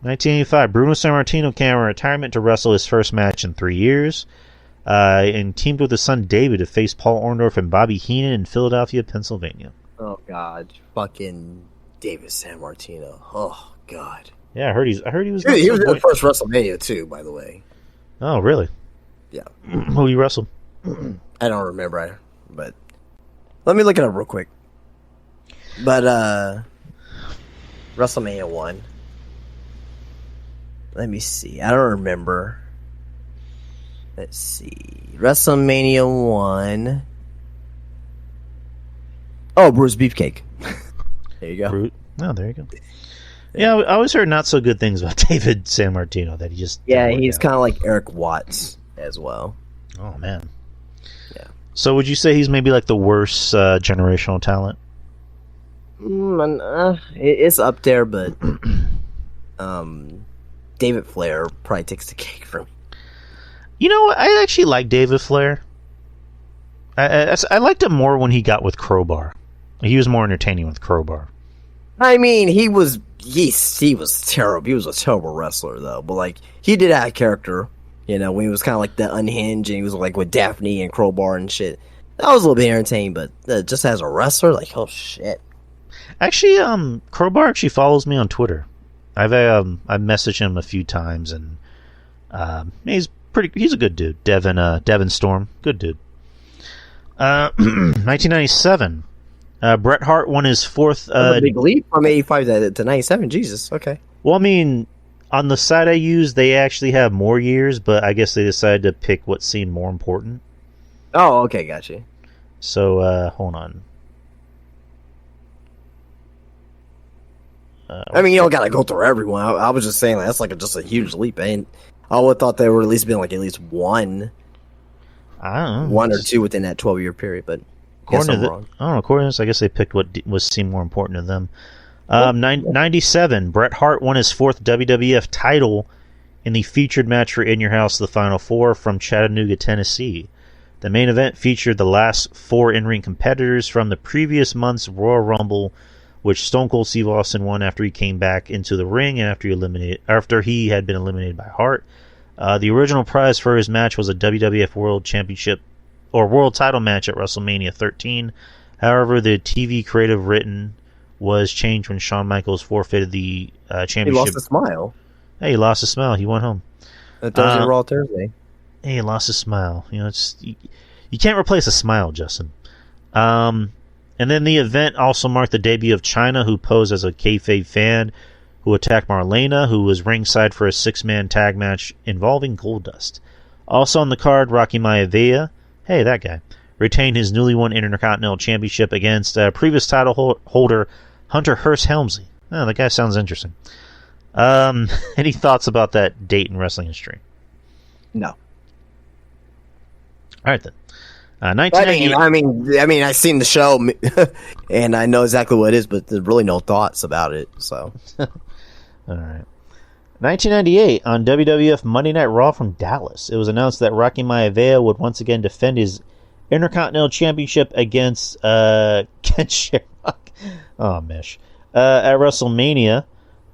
Bruno Sammartino came out of retirement to wrestle his first match in 3 years, and teamed with his son David to face Paul Orndorff and Bobby Heenan in Philadelphia, Pennsylvania. Oh God, fucking David Sammartino. Oh God. Yeah, I heard he was. He was in the first WrestleMania too, by the way. Oh really? Yeah. Who you wrestled? I don't remember, but let me look it up real quick. But WrestleMania 1. Let me see. I don't remember. Let's see. WrestleMania 1. Oh, Bruce Beefcake. There you go. Oh, there you go. Yeah, I always heard not so good things about David Sammartino, that he just... Yeah, he's kind of like Eric Watts as well. Oh, man. Yeah. So would you say he's maybe like the worst generational talent? It's up there, but David Flair probably takes the cake for me. I actually like David Flair. I liked him more when he got with Crowbar. He was more entertaining with Crowbar. I mean, he was terrible. He was a terrible wrestler, though. But like, he did have a character. When he was kind of like the unhinged, and he was like with Daphne and Crowbar and shit. That was a little bit entertaining, but just as a wrestler, like, oh shit. Actually, Crowbar actually follows me on Twitter. I've messaged him a few times, and he's a good dude. Devin Storm, good dude. 1997. Bret Hart won his fourth. A big leap from 85 to 97. Jesus. Okay. Well, I mean, on the site I use, they actually have more years, but I guess they decided to pick what seemed more important. Oh, okay, gotcha. So, hold on. I mean, you don't gotta go through everyone. I was just saying that's like just a huge leap. I would have thought there would at least been like at least one. I don't know. One or two within that 12-year period, but According I'm to wrong. I don't know. According to this, I guess they picked what was seemed more important to them. 97. Bret Hart won his 4th WWF title in the featured match for In Your House, the Final Four from Chattanooga, Tennessee. The main event featured the last 4 in-ring competitors from the previous month's Royal Rumble, which Stone Cold Steve Austin won after he came back into the ring and after he had been eliminated by Hart. The original prize for his match was a WWF World Championship or World Title match at WrestleMania 13. However, the TV creative written was changed when Shawn Michaels forfeited the championship. He lost a smile. Hey, he lost a smile. He went home. That Thursday Raw Thursday. Hey, he lost a smile. You know, you can't replace a smile, Justin. And then the event also marked the debut of Chyna, who posed as a kayfabe fan, who attacked Marlena, who was ringside for a 6-man tag match involving Goldust. Also on the card, Rocky Maivia, hey, that guy, retained his newly won Intercontinental Championship against previous title holder Hunter Hearst Helmsley. Oh, that guy sounds interesting. Any thoughts about that date in wrestling history? No. All right, then. 1998. I mean, I've seen the show, and I know exactly what it is, but there's really no thoughts about it. So, All right. 1998 on WWF Monday Night Raw from Dallas, it was announced that Rocky Maivia would once again defend his Intercontinental Championship against Ken Shamrock. Oh, mesh. At WrestleMania.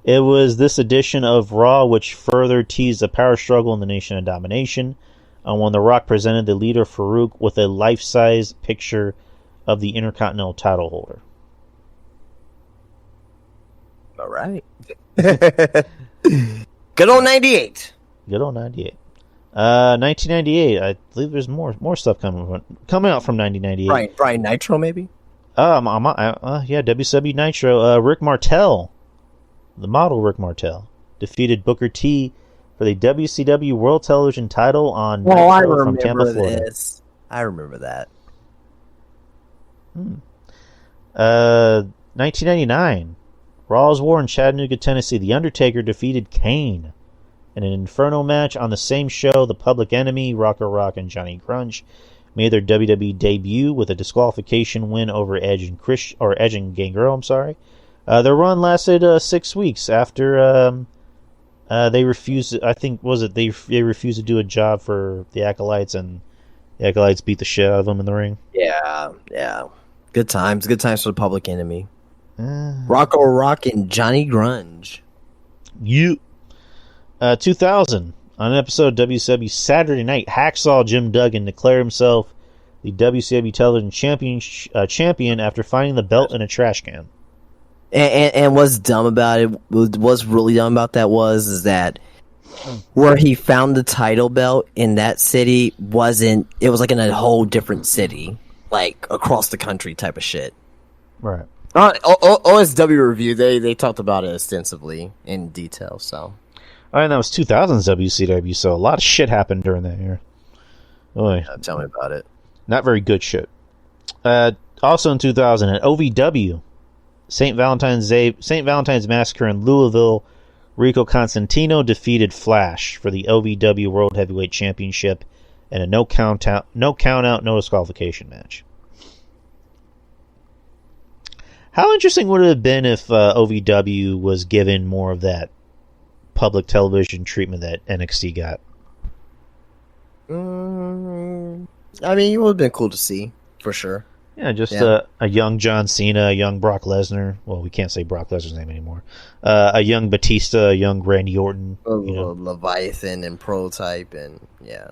It was this edition of Raw which further teased the power struggle in the Nation of Domination. When The Rock presented the leader Farouk with a life-size picture of the Intercontinental title holder. all right. Good old 98. Good old 98. 1998. I believe there's more stuff coming out from 1998. Brian Nitro, maybe? Yeah, WCW Nitro. Rick Martel, the model Rick Martel, defeated Booker T for the WCW World Television title on Nitro from Tampa, Florida. This. I remember that. 1999. Raw's War in Chattanooga, Tennessee. The Undertaker defeated Kane in an Inferno match on the same show. The Public Enemy, Rocker Rock, and Johnny Grunge made their WWE debut with a disqualification win over Edge and Gangrel. I'm sorry. Their run lasted 6 weeks after they refused. I think they refused to do a job for the Acolytes, and the Acolytes beat the shit out of them in the ring. Yeah. Good times for the Public Enemy. Rocco Rock and Johnny Grunge. 2000, on an episode of WCW Saturday Night, Hacksaw Jim Duggan declared himself the WCW Television champion after finding the belt in a trash can. And what's dumb about it, what's really dumb about that is that where he found the title belt in that city it was like in a whole different city, like across the country type of shit. Right. OSW review, they talked about it extensively in detail, so. And that was 2000's WCW, so a lot of shit happened during that year. Boy. Tell me about it. Not very good shit. Also in 2000, at OVW, St. Valentine's Massacre in Louisville, Rico Constantino defeated Flash for the OVW World Heavyweight Championship in a no count out, no disqualification match. How interesting would it have been if OVW was given more of that public television treatment that NXT got? I mean, it would have been cool to see, for sure. Yeah, just a young John Cena, a young Brock Lesnar. Well, we can't say Brock Lesnar's name anymore. A young Batista, a young Randy Orton. Leviathan and Prototype, and yeah,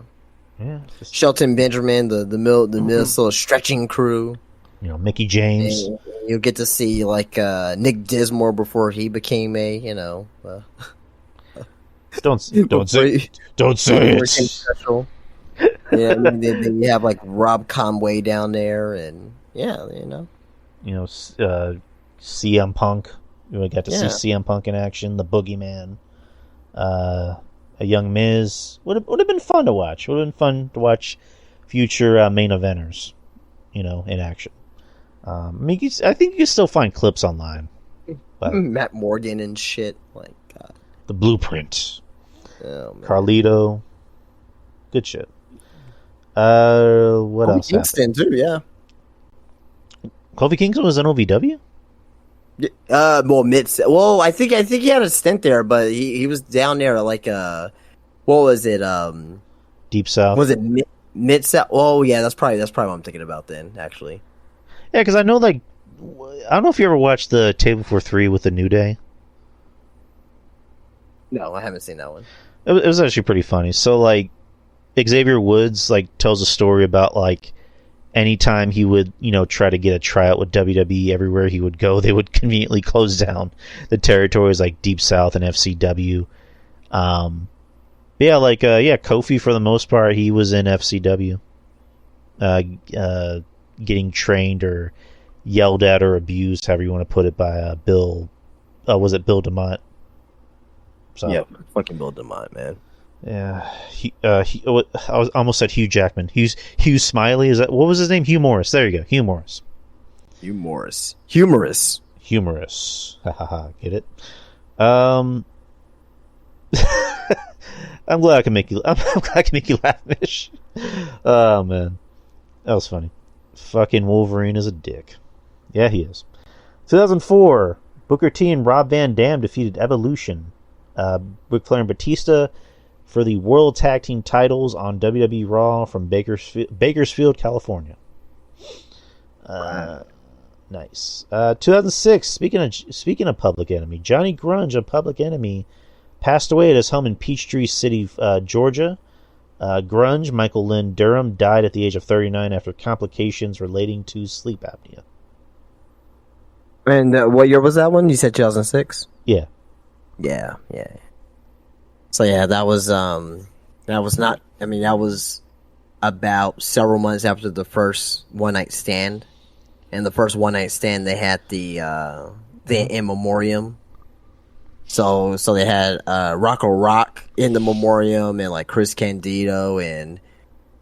Shelton Benjamin, the Minnesota stretching crew. Mickey James. And you'll get to see like Nick Dismore before he became a Don't say it. Special. Yeah, then you have like Rob Conway down there, and CM Punk. We got to see CM Punk in action. The Boogeyman, a young Miz. Would have been fun to watch. Would have been fun to watch future main eventers, in action. I think you can still find clips online. But Matt Morgan and shit like the Blueprint. Oh, man. Carlito. Good shit. What else? Kingston too, yeah. Kofi Kingston was in OVW? Well, I think he had a stint there, but he was down there like what was it? Deep South. Was it mid South? Oh yeah, that's probably what I'm thinking about then. Actually, Yeah, because I know, like, I don't know if you ever watched the Table for Three with the New Day. no, I haven't seen that one. It was actually pretty funny. So, like, Xavier Woods, like, tells a story about, like, anytime he would, try to get a tryout with WWE, everywhere he would go, they would conveniently close down the territories like Deep South and FCW. Kofi, for the most part, he was in FCW. Getting trained or yelled at or abused, however you want to put it, by Bill. Was it Bill DeMott? So, Yeah, fucking Bill DeMott, man. Yeah, I almost said Hugh Jackman. Hugh Smiley. Is that what was his name? Hugh Morris. There you go, Hugh Morris. Humorous. Haha, get it? I'm glad I can make you. I'm glad I can make you laugh, Mish. Oh man, that was funny. Fucking Wolverine is a dick. Yeah, he is. 2004, Booker T and Rob Van Dam defeated Evolution, Ric Flair and Batista, for the World Tag Team titles on WWE Raw from Bakersfield, California. Nice. 2006. Speaking of Public Enemy, Johnny Grunge of Public Enemy passed away at his home in Peachtree City, Georgia. Grunge, Michael Lynn Durham, died at the age of 39 after complications relating to sleep apnea. And what year was that one? You said 2006. Yeah. Yeah. So yeah, that was not. I mean, that was about several months after the first One Night Stand, and the first One Night Stand they had the in memoriam. So they had Rocco Rock in the memoriam, and like Chris Candido and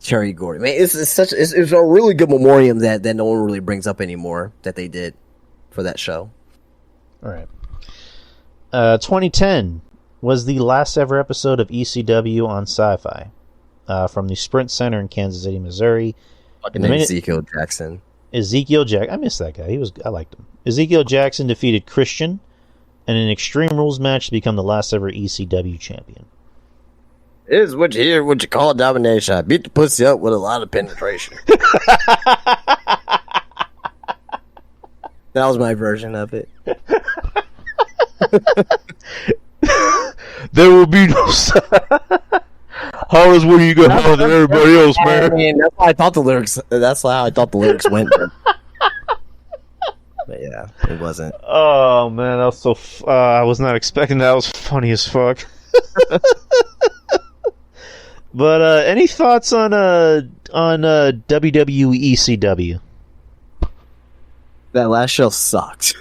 Cherry Gordy. Man, it's a really good memoriam that no one really brings up anymore that they did for that show. All right. 2010 was the last ever episode of ECW on Sci-Fi, from the Sprint Center in Kansas City, Missouri. Ezekiel Jackson. I miss that guy. I liked him. Ezekiel Jackson defeated Christian in an Extreme Rules match to become the last ever ECW champion. It is what you call domination. I beat the pussy up with a lot of penetration. That was my version of it. There will be no Hollis, what do you got more than everybody else, man? I mean, that's how I thought the lyrics. That's how I thought the lyrics went. But yeah, it wasn't. Oh man, that was so. I was not expecting that. It was funny as fuck. But any thoughts on WWE ECW? That last show sucked.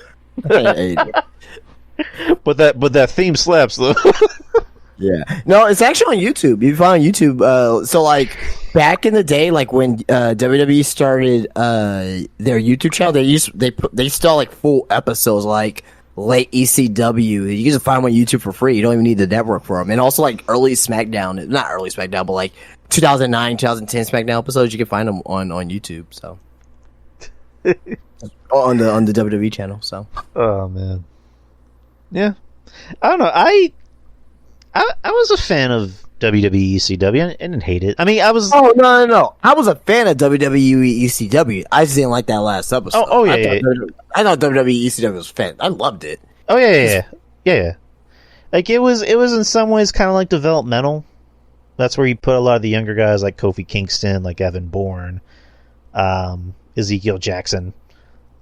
I hate it. But that theme slaps though. Yeah, no, it's actually on YouTube. You can find it on YouTube. So like back in the day, like when WWE started their YouTube channel, they still like full episodes, like late ECW. You can just find them on YouTube for free. You don't even need the network for them. And also like early SmackDown, not early SmackDown, but like 2009, 2010 SmackDown episodes. You can find them on YouTube. So on the WWE channel. So. Oh man. Yeah, I don't know. I was a fan of WWE ECW. I didn't hate it. I mean, I was. Oh no! I was a fan of WWE ECW. I just didn't like that last episode. I thought WWE ECW was fan. I loved it. Oh yeah. Like it was in some ways kind of like developmental. That's where you put a lot of the younger guys like Kofi Kingston, like Evan Bourne, Ezekiel Jackson,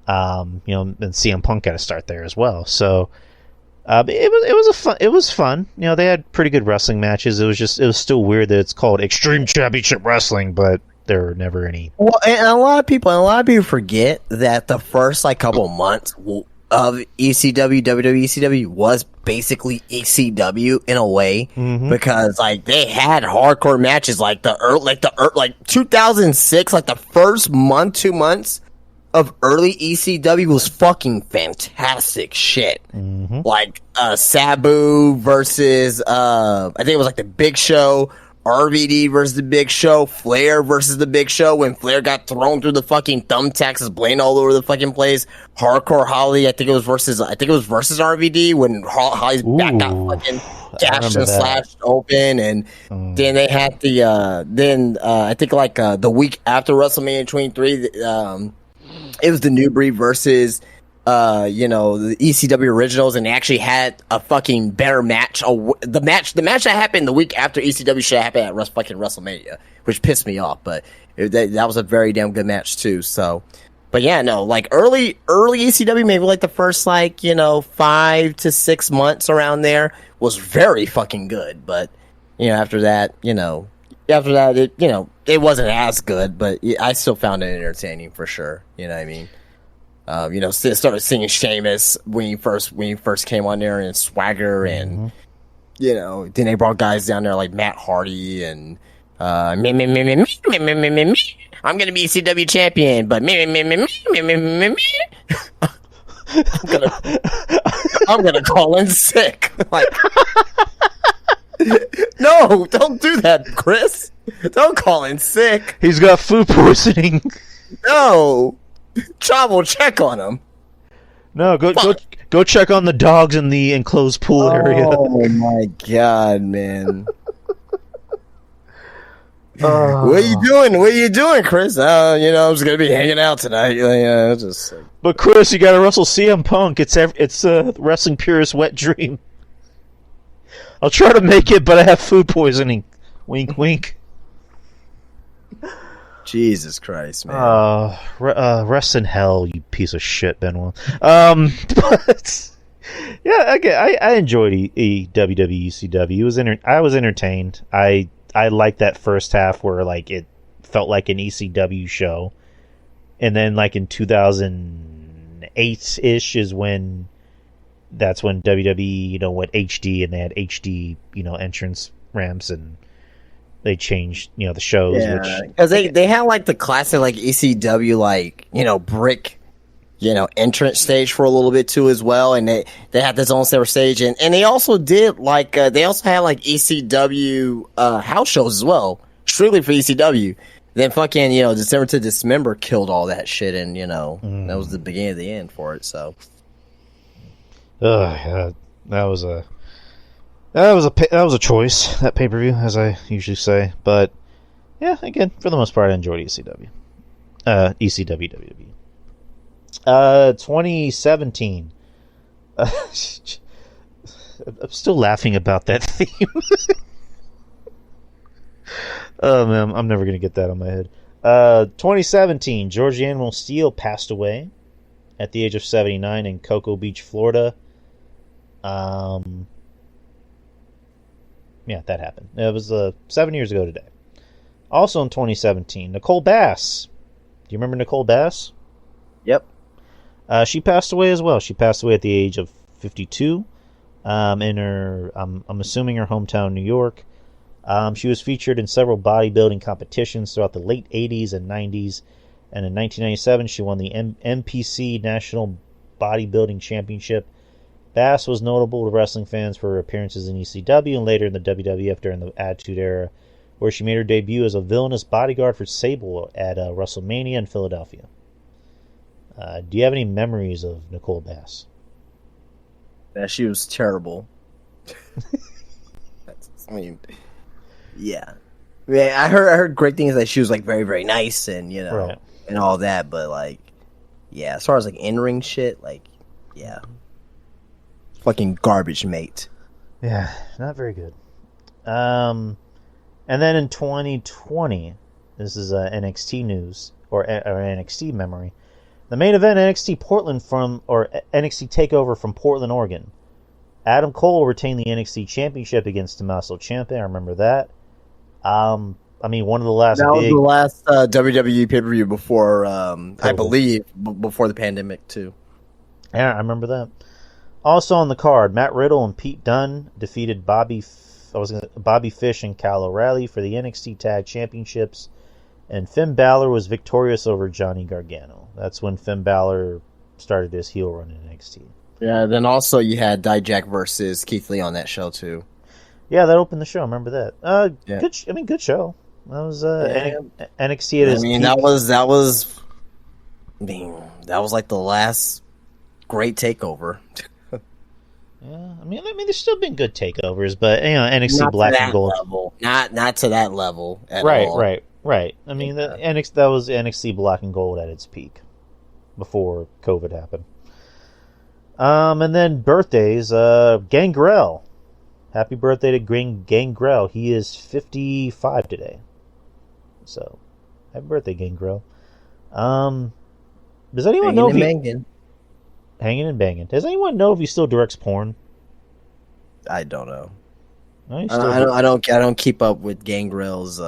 and CM Punk got to start there as well. So. It was fun. They had pretty good wrestling matches. It was still weird that it's called Extreme Championship Wrestling, but there were never any. Well, and a lot of people forget that the first like couple months of ECW, WWE ECW was basically ECW in a way, because like they had hardcore matches like 2006, like the first month, 2 months of early ECW was fucking fantastic shit. Like Sabu versus I think it was like the Big Show RVD versus the Big Show, Flair versus the Big Show when Flair got thrown through the fucking thumbtacks, his blade all over the fucking place. Hardcore Holly, I think it was versus RVD when Holly's back got fucking gashed and slashed open, and then they had the I think like the week after WrestleMania 23, it was the New Breed versus the ECW originals, and they actually had a fucking better match. The match that happened the week after ECW should have happened at fucking WrestleMania, which pissed me off. But that was a very damn good match too. So, but yeah, no, like early ECW, maybe like the first 5 to 6 months around there was very fucking good. But after that, it wasn't as good. But I still found it entertaining for sure. You know what I mean? Started singing Sheamus when he first came on there, and Swagger, and then they brought guys down there like Matt Hardy and I'm gonna be ECW champion, but I'm gonna call in sick. Like, no, don't do that, Chris. Don't call in sick. He's got food poisoning. No. Chavo, check on him. No, go check on the dogs in the enclosed pool area. Oh my god, man. What are you doing, Chris? I'm just gonna be hanging out tonight. But Chris, you gotta wrestle CM Punk. It's wrestling purist wet dream. I'll try to make it, but I have food poisoning. Wink, wink. Jesus Christ, man. Rest in hell, you piece of shit, Benoit. But yeah, again, I enjoyed WWE ECW. I was entertained. I liked that first half where it felt like an ECW show, and then in 2008-ish is when WWE went HD, and they had HD entrance ramps, and they changed the shows. Yeah, because they had the classic ECW brick entrance stage for a little bit too as well, and they had this own separate stage, and they also did they also had ECW house shows as well, strictly for ECW. Then fucking December to Dismember killed all that shit, and that was the beginning of the end for it. So, that was a choice, that pay-per-view, as I usually say. But yeah, again, for the most part, I enjoyed ECW. WWE. 2017. I'm still laughing about that theme. Oh man, I'm never gonna get that on my head. 2017, George Animal Steele passed away at the age of 79 in Cocoa Beach, Florida. Yeah, that happened. It was 7 years ago today. Also in 2017, Nicole Bass. Do you remember Nicole Bass? Yep. She passed away as well. She passed away at the age of 52. In her, I'm assuming her hometown, New York. She was featured in several bodybuilding competitions throughout the late 80s and 90s. And in 1997, she won the NPC National Bodybuilding Championship. Bass was notable to wrestling fans for her appearances in ECW and later in the WWF during the Attitude Era, where she made her debut as a villainous bodyguard for Sable at WrestleMania in Philadelphia. Do you have any memories of Nicole Bass? Yeah, she was terrible. Yeah. I heard great things that she was very, very nice and right. and all that, but yeah, as far as in-ring shit, yeah. Fucking garbage, mate. Yeah, not very good. And then in 2020, this is NXT news or NXT memory. The main event, NXT Takeover from Portland, Oregon. Adam Cole retained the NXT Championship against Tommaso Ciampa. I remember that. One of the last. That was the last WWE pay-per-view before, I believe, before the pandemic too. Yeah, I remember that. Also on the card, Matt Riddle and Pete Dunne defeated Bobby Fish and Kyle O'Reilly for the NXT Tag Championships, and Finn Balor was victorious over Johnny Gargano. That's when Finn Balor started his heel run in NXT. Yeah, then also you had Dijak versus Keith Lee on that show too. Yeah, that opened the show. I remember that. Yeah. Good show. That was Yeah. NXT at its peak. that was like the last great takeover. Yeah, there's still been good takeovers, but NXT Not Black to and that Gold. level. Not to that level at Right, all. right. I mean, that was NXT Black and Gold at its peak before COVID happened. And then birthdays. Gangrel. Happy birthday to Gangrel. He is 55 today. So, happy birthday, Gangrel. Does anyone know if he... Hanging and banging. Does anyone know if he still directs porn? I don't know. No, I don't keep up with Gangrel's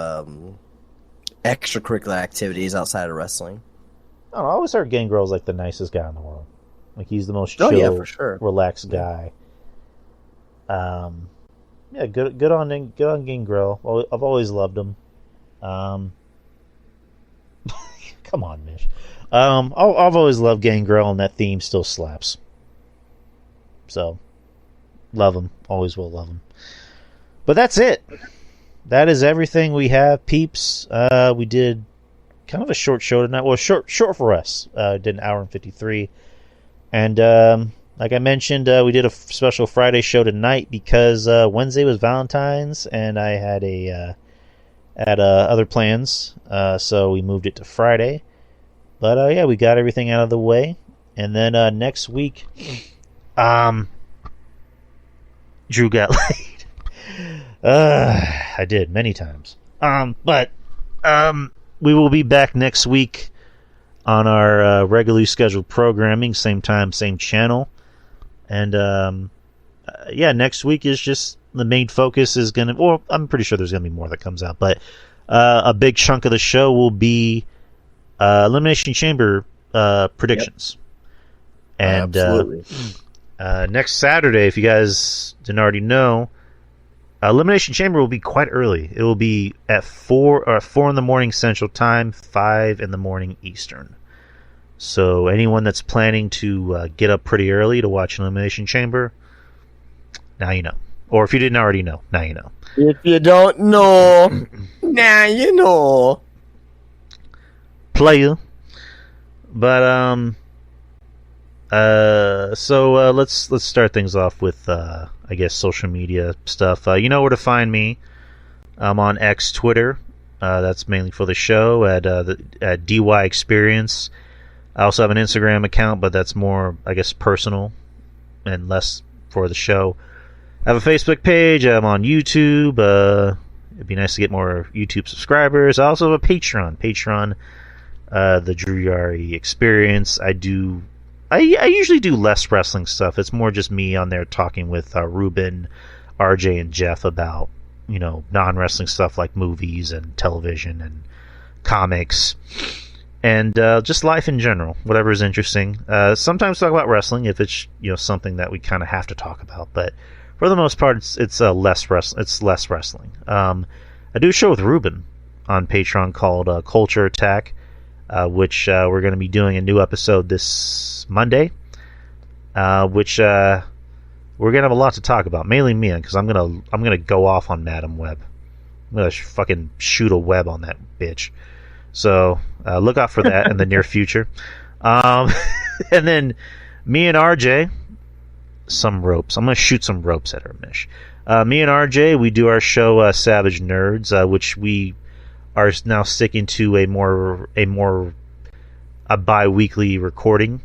extracurricular activities outside of wrestling. I don't know, I always heard Gangrel's like the nicest guy in the world. Like he's the most chill, for sure. relaxed guy. Yeah, good on Gangrel. Well, I've always loved him. Come on, Mish. I've always loved Gangrel, and that theme still slaps. So, love him. Always will love him. But that's it. That is everything we have, peeps. We did kind of a short show tonight. Well, short for us. Did an hour and 53. And like I mentioned, we did a special Friday show tonight because Wednesday was Valentine's, and I had other plans, so we moved it to Friday. But yeah, we got everything out of the way, and then next week, Drew got laid. I did many times. But we will be back next week on our regularly scheduled programming, same time, same channel. And yeah, next week is just the main focus is going to... Well, I'm pretty sure there's going to be more that comes out, but a big chunk of the show will be Elimination Chamber predictions. Yep. And next Saturday, if you guys didn't already know, Elimination Chamber will be quite early. It will be at 4 in the morning Central Time, 5 in the morning Eastern. So anyone that's planning to get up pretty early to watch Elimination Chamber, now you know. Or if you didn't already know, now you know. If you don't know, now you know. Player. But so let's start things off with I guess social media stuff. You know where to find me. I'm on X, Twitter. That's mainly for the show at DY Experience. I also have an Instagram account, but that's more, I guess, personal and less for the show. I have a Facebook page. I'm on YouTube. It'd be nice to get more YouTube subscribers. I also have a Patreon. The Drew Yari Experience. I usually do less wrestling stuff. It's more just me on there talking with Ruben, RJ, and Jeff about, non-wrestling stuff like movies and television and comics and just life in general, whatever is interesting. Sometimes talk about wrestling if it's something that we kind of have to talk about, but for the most part, it's less wrestling. I do a show with Ruben on Patreon called Culture Attack. Which we're going to be doing a new episode this Monday, which we're going to have a lot to talk about, mainly me, because I'm gonna go off on Madam Web. I'm going to fucking shoot a web on that bitch. So look out for that in the near future. And then me and RJ, some ropes. I'm going to shoot some ropes at her, Mish. Me and RJ, we do our show Savage Nerds, which we are now sticking to a bi-weekly recording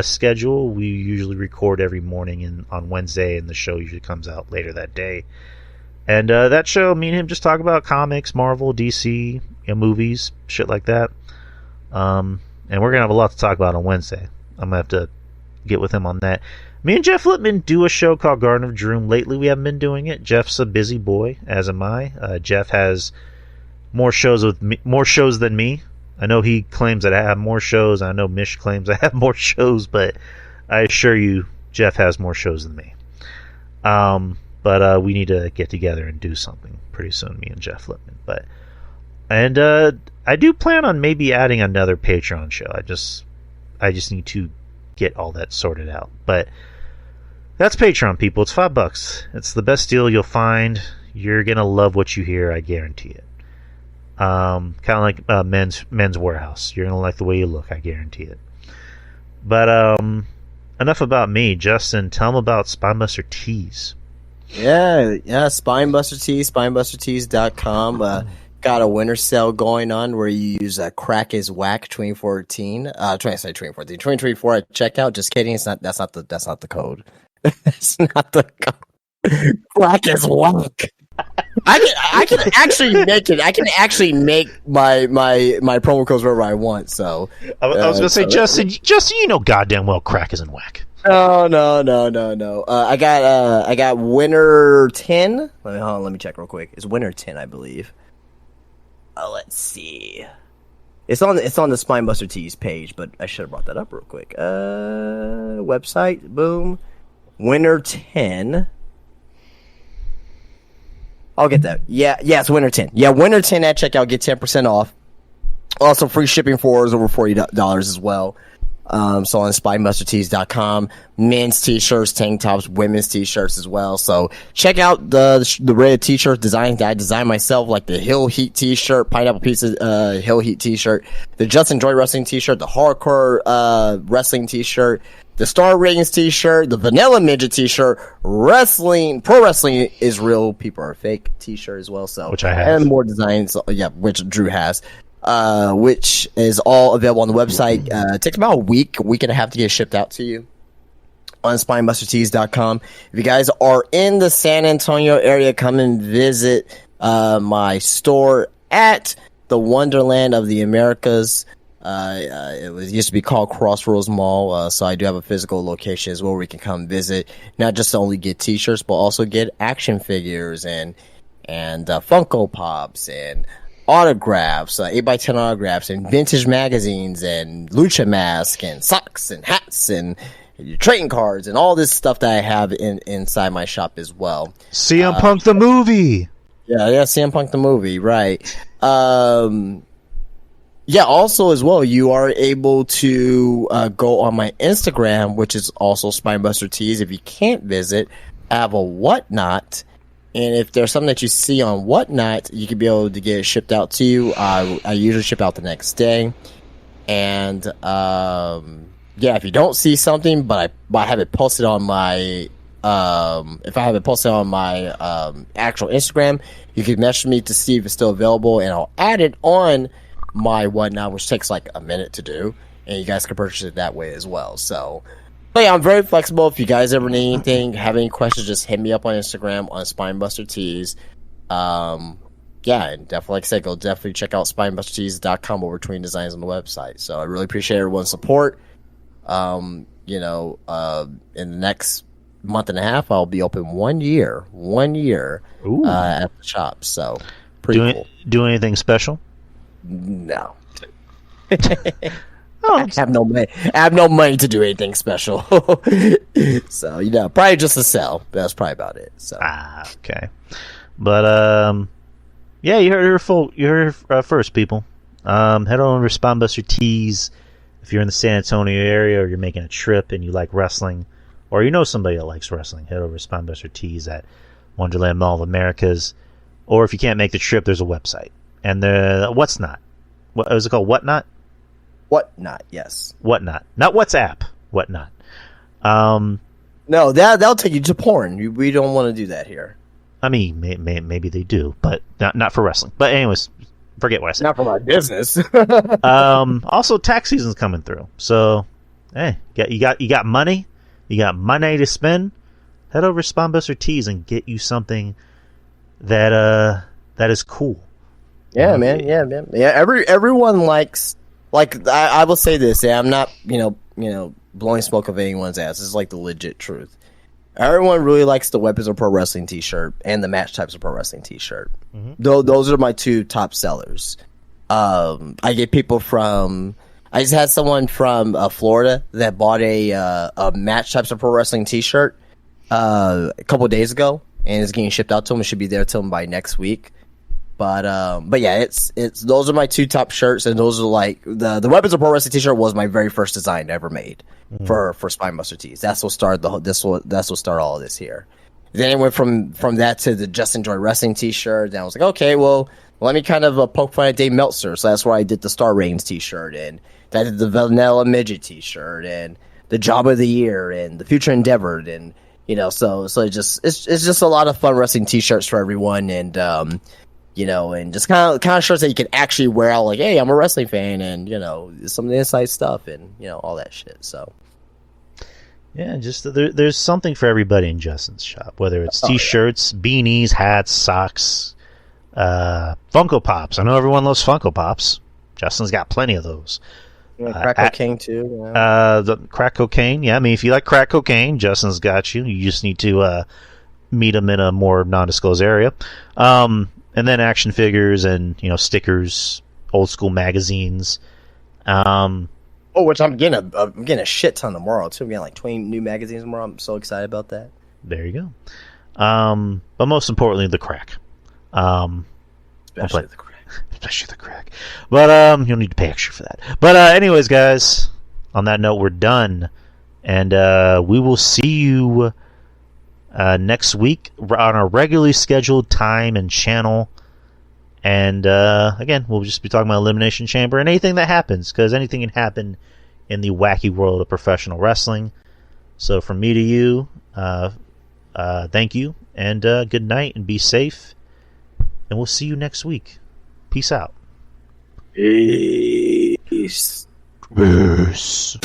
schedule. We usually record every morning on Wednesday, and the show usually comes out later that day. And that show, me and him just talk about comics, Marvel, DC, movies, shit like that. And we're gonna have a lot to talk about on Wednesday. I'm gonna have to get with him on that. Me and Jeff Lippman do a show called Garden of Droom. Lately, we haven't been doing it. Jeff's a busy boy, as am I. Jeff has more shows than me. I know he claims that I have more shows. I know Mish claims I have more shows, but I assure you, Jeff has more shows than me. But we need to get together and do something pretty soon, me and Jeff Lippman. And I do plan on maybe adding another Patreon show. I just need to get all that sorted out. But That's Patreon, people. It's $5. It's the best deal you'll find. You're gonna love what you hear. I guarantee it. Kind of like Men's Warehouse. You're gonna like the way you look. I guarantee it. But enough about me. Justin, tell them about Spinebuster Tees. Yeah, Spinebuster Tees, spinebustertees.com. Got a winter sale going on where you use Crack is Whack 2014. 2024 at checkout. Just kidding. That's not the code. That's not the code. Crack is Whack. I can actually make it. I can actually make my promo codes wherever I want. So I was gonna say, Justin, you know goddamn well Crack isn't whack. No. I got Winter 10. Let me check real quick. It's Winter 10, I believe. Let's see. It's on the Spinebuster Tees page, but I should have brought that up real quick. Website, boom. Winter 10. I'll get that. Yeah, it's Winter 10. Yeah, Winter 10 at checkout, get 10% off. Also, free shipping for orders over $40 as well. So on spinebustertees.com, men's t-shirts, tank tops, women's t-shirts as well. So check out the red t-shirt design that I designed myself, like the Hill Heat t-shirt, Pineapple Pizza Hill Heat t-shirt, the Just Enjoy Wrestling t-shirt, the Hardcore Wrestling t-shirt, the Star Ratings t-shirt, the Vanilla Midget t-shirt, Pro Wrestling is Real, People Are Fake t-shirt as well. So which I have, and more designs, which Drew has. Which is all available on the website. It takes about a week and a half to get shipped out to you on spinebustertees.com. If you guys are in the San Antonio area, come and visit my store at the Wonderland of the Americas. It used to be called Crossroads Mall, so I do have a physical location as well where we can come visit, not just to only get t-shirts, but also get action figures and Funko Pops and autographs, 8x10 autographs, and vintage magazines, and lucha masks, and socks, and hats, and trading cards, and all this stuff that I have inside my shop as well. CM Punk the movie. Yeah, CM Punk the movie, right. Also as well, you are able to go on my Instagram, which is also Spinebuster Tees. If you can't visit, I have a Whatnot. And if there's something that you see on Whatnot, you could be able to get it shipped out to you. I usually ship out the next day. And, if you don't see something, but I have it posted on my, if I have it posted on my, actual Instagram, you can message me to see if it's still available, and I'll add it on my Whatnot, which takes like a minute to do. And you guys can purchase it that way as well. So, but yeah, I'm very flexible. If you guys ever need anything, have any questions, just hit me up on Instagram on Spinebuster Tees. And definitely, like I said, definitely check out spinebustertees.com over Between Designs on the website. So I really appreciate everyone's support. In the next month and a half, I'll be open 1 year at the shop. So pretty cool. Do anything special? No. I have no money. I have no money to do anything special. So, probably just a sell. That's probably about it. So. Okay. But, you heard it first, people. Head on over to Spinebuster Tees if you're in the San Antonio area, or you're making a trip and you like wrestling, or you know somebody that likes wrestling. Head over to Spinebuster Tees at Wonderland Mall of Americas. Or if you can't make the trip, there's a website. And What's Not? What was it called? Whatnot? Whatnot, yes. Whatnot. Not WhatsApp. Whatnot. No, that'll take you to porn. We don't want to do that here. I mean, maybe they do, but not for wrestling. But anyways, forget what I said. Not for my business. Also, tax season's coming through. So, hey, you got money? You got money to spend? Head over to Spinebuster Tees and get you something that is cool. Yeah, man. Yeah, man. Yeah, everyone likes. Like, I will say this, I'm not, blowing smoke of anyone's ass. This is like the legit truth. Everyone really likes the Weapons of Pro Wrestling t-shirt and the Match Types of Pro Wrestling t-shirt. Mm-hmm. Those are my two top sellers. I get people I just had someone from Florida that bought a Match Types of Pro Wrestling t-shirt a couple days ago, and it's getting shipped out to him. It should be there to him by next week. But yeah, it's those are my two top shirts, and those are like the Weapons of Pro Wrestling t-shirt was my very first design ever made for Spinebuster tees. That's what started that's what started all of this here. Then it went from that to the Just Enjoy Wrestling t-shirt. Then I was like, okay, well, let me kind of poke fun at Dave Meltzer. So that's where I did the Star Reigns t-shirt, and I did the Vanilla Midget t-shirt, and the Job of the Year, and the Future Endeavored, and so it's just a lot of fun wrestling t-shirts for everyone, and and just kind of shirts that you can actually wear out, like, hey, I'm a wrestling fan, and some of the inside stuff, and all that shit. So yeah, just there's something for everybody in Justin's shop, whether it's t-shirts, beanies, hats, socks, Funko Pops. I know everyone loves Funko Pops. Justin's got plenty of those. Crack cocaine too. The crack cocaine. Yeah, I mean, if you like crack cocaine, Justin's got you. You just need to meet him in a more non-disclosed area. And then action figures and stickers, old school magazines. Which I'm getting a shit ton tomorrow too. I'm getting like 20 new magazines tomorrow. I'm so excited about that. There you go. But most importantly, the crack. Especially the crack. Especially the crack. But you'll need to pay extra for that. But anyways, guys, on that note, we're done, and we will see you next week on our regularly scheduled time and channel. And again, we'll just be talking about Elimination Chamber and anything that happens, because anything can happen in the wacky world of professional wrestling. So from me to you, thank you, and good night, and be safe. And we'll see you next week. Peace out. Peace. Peace.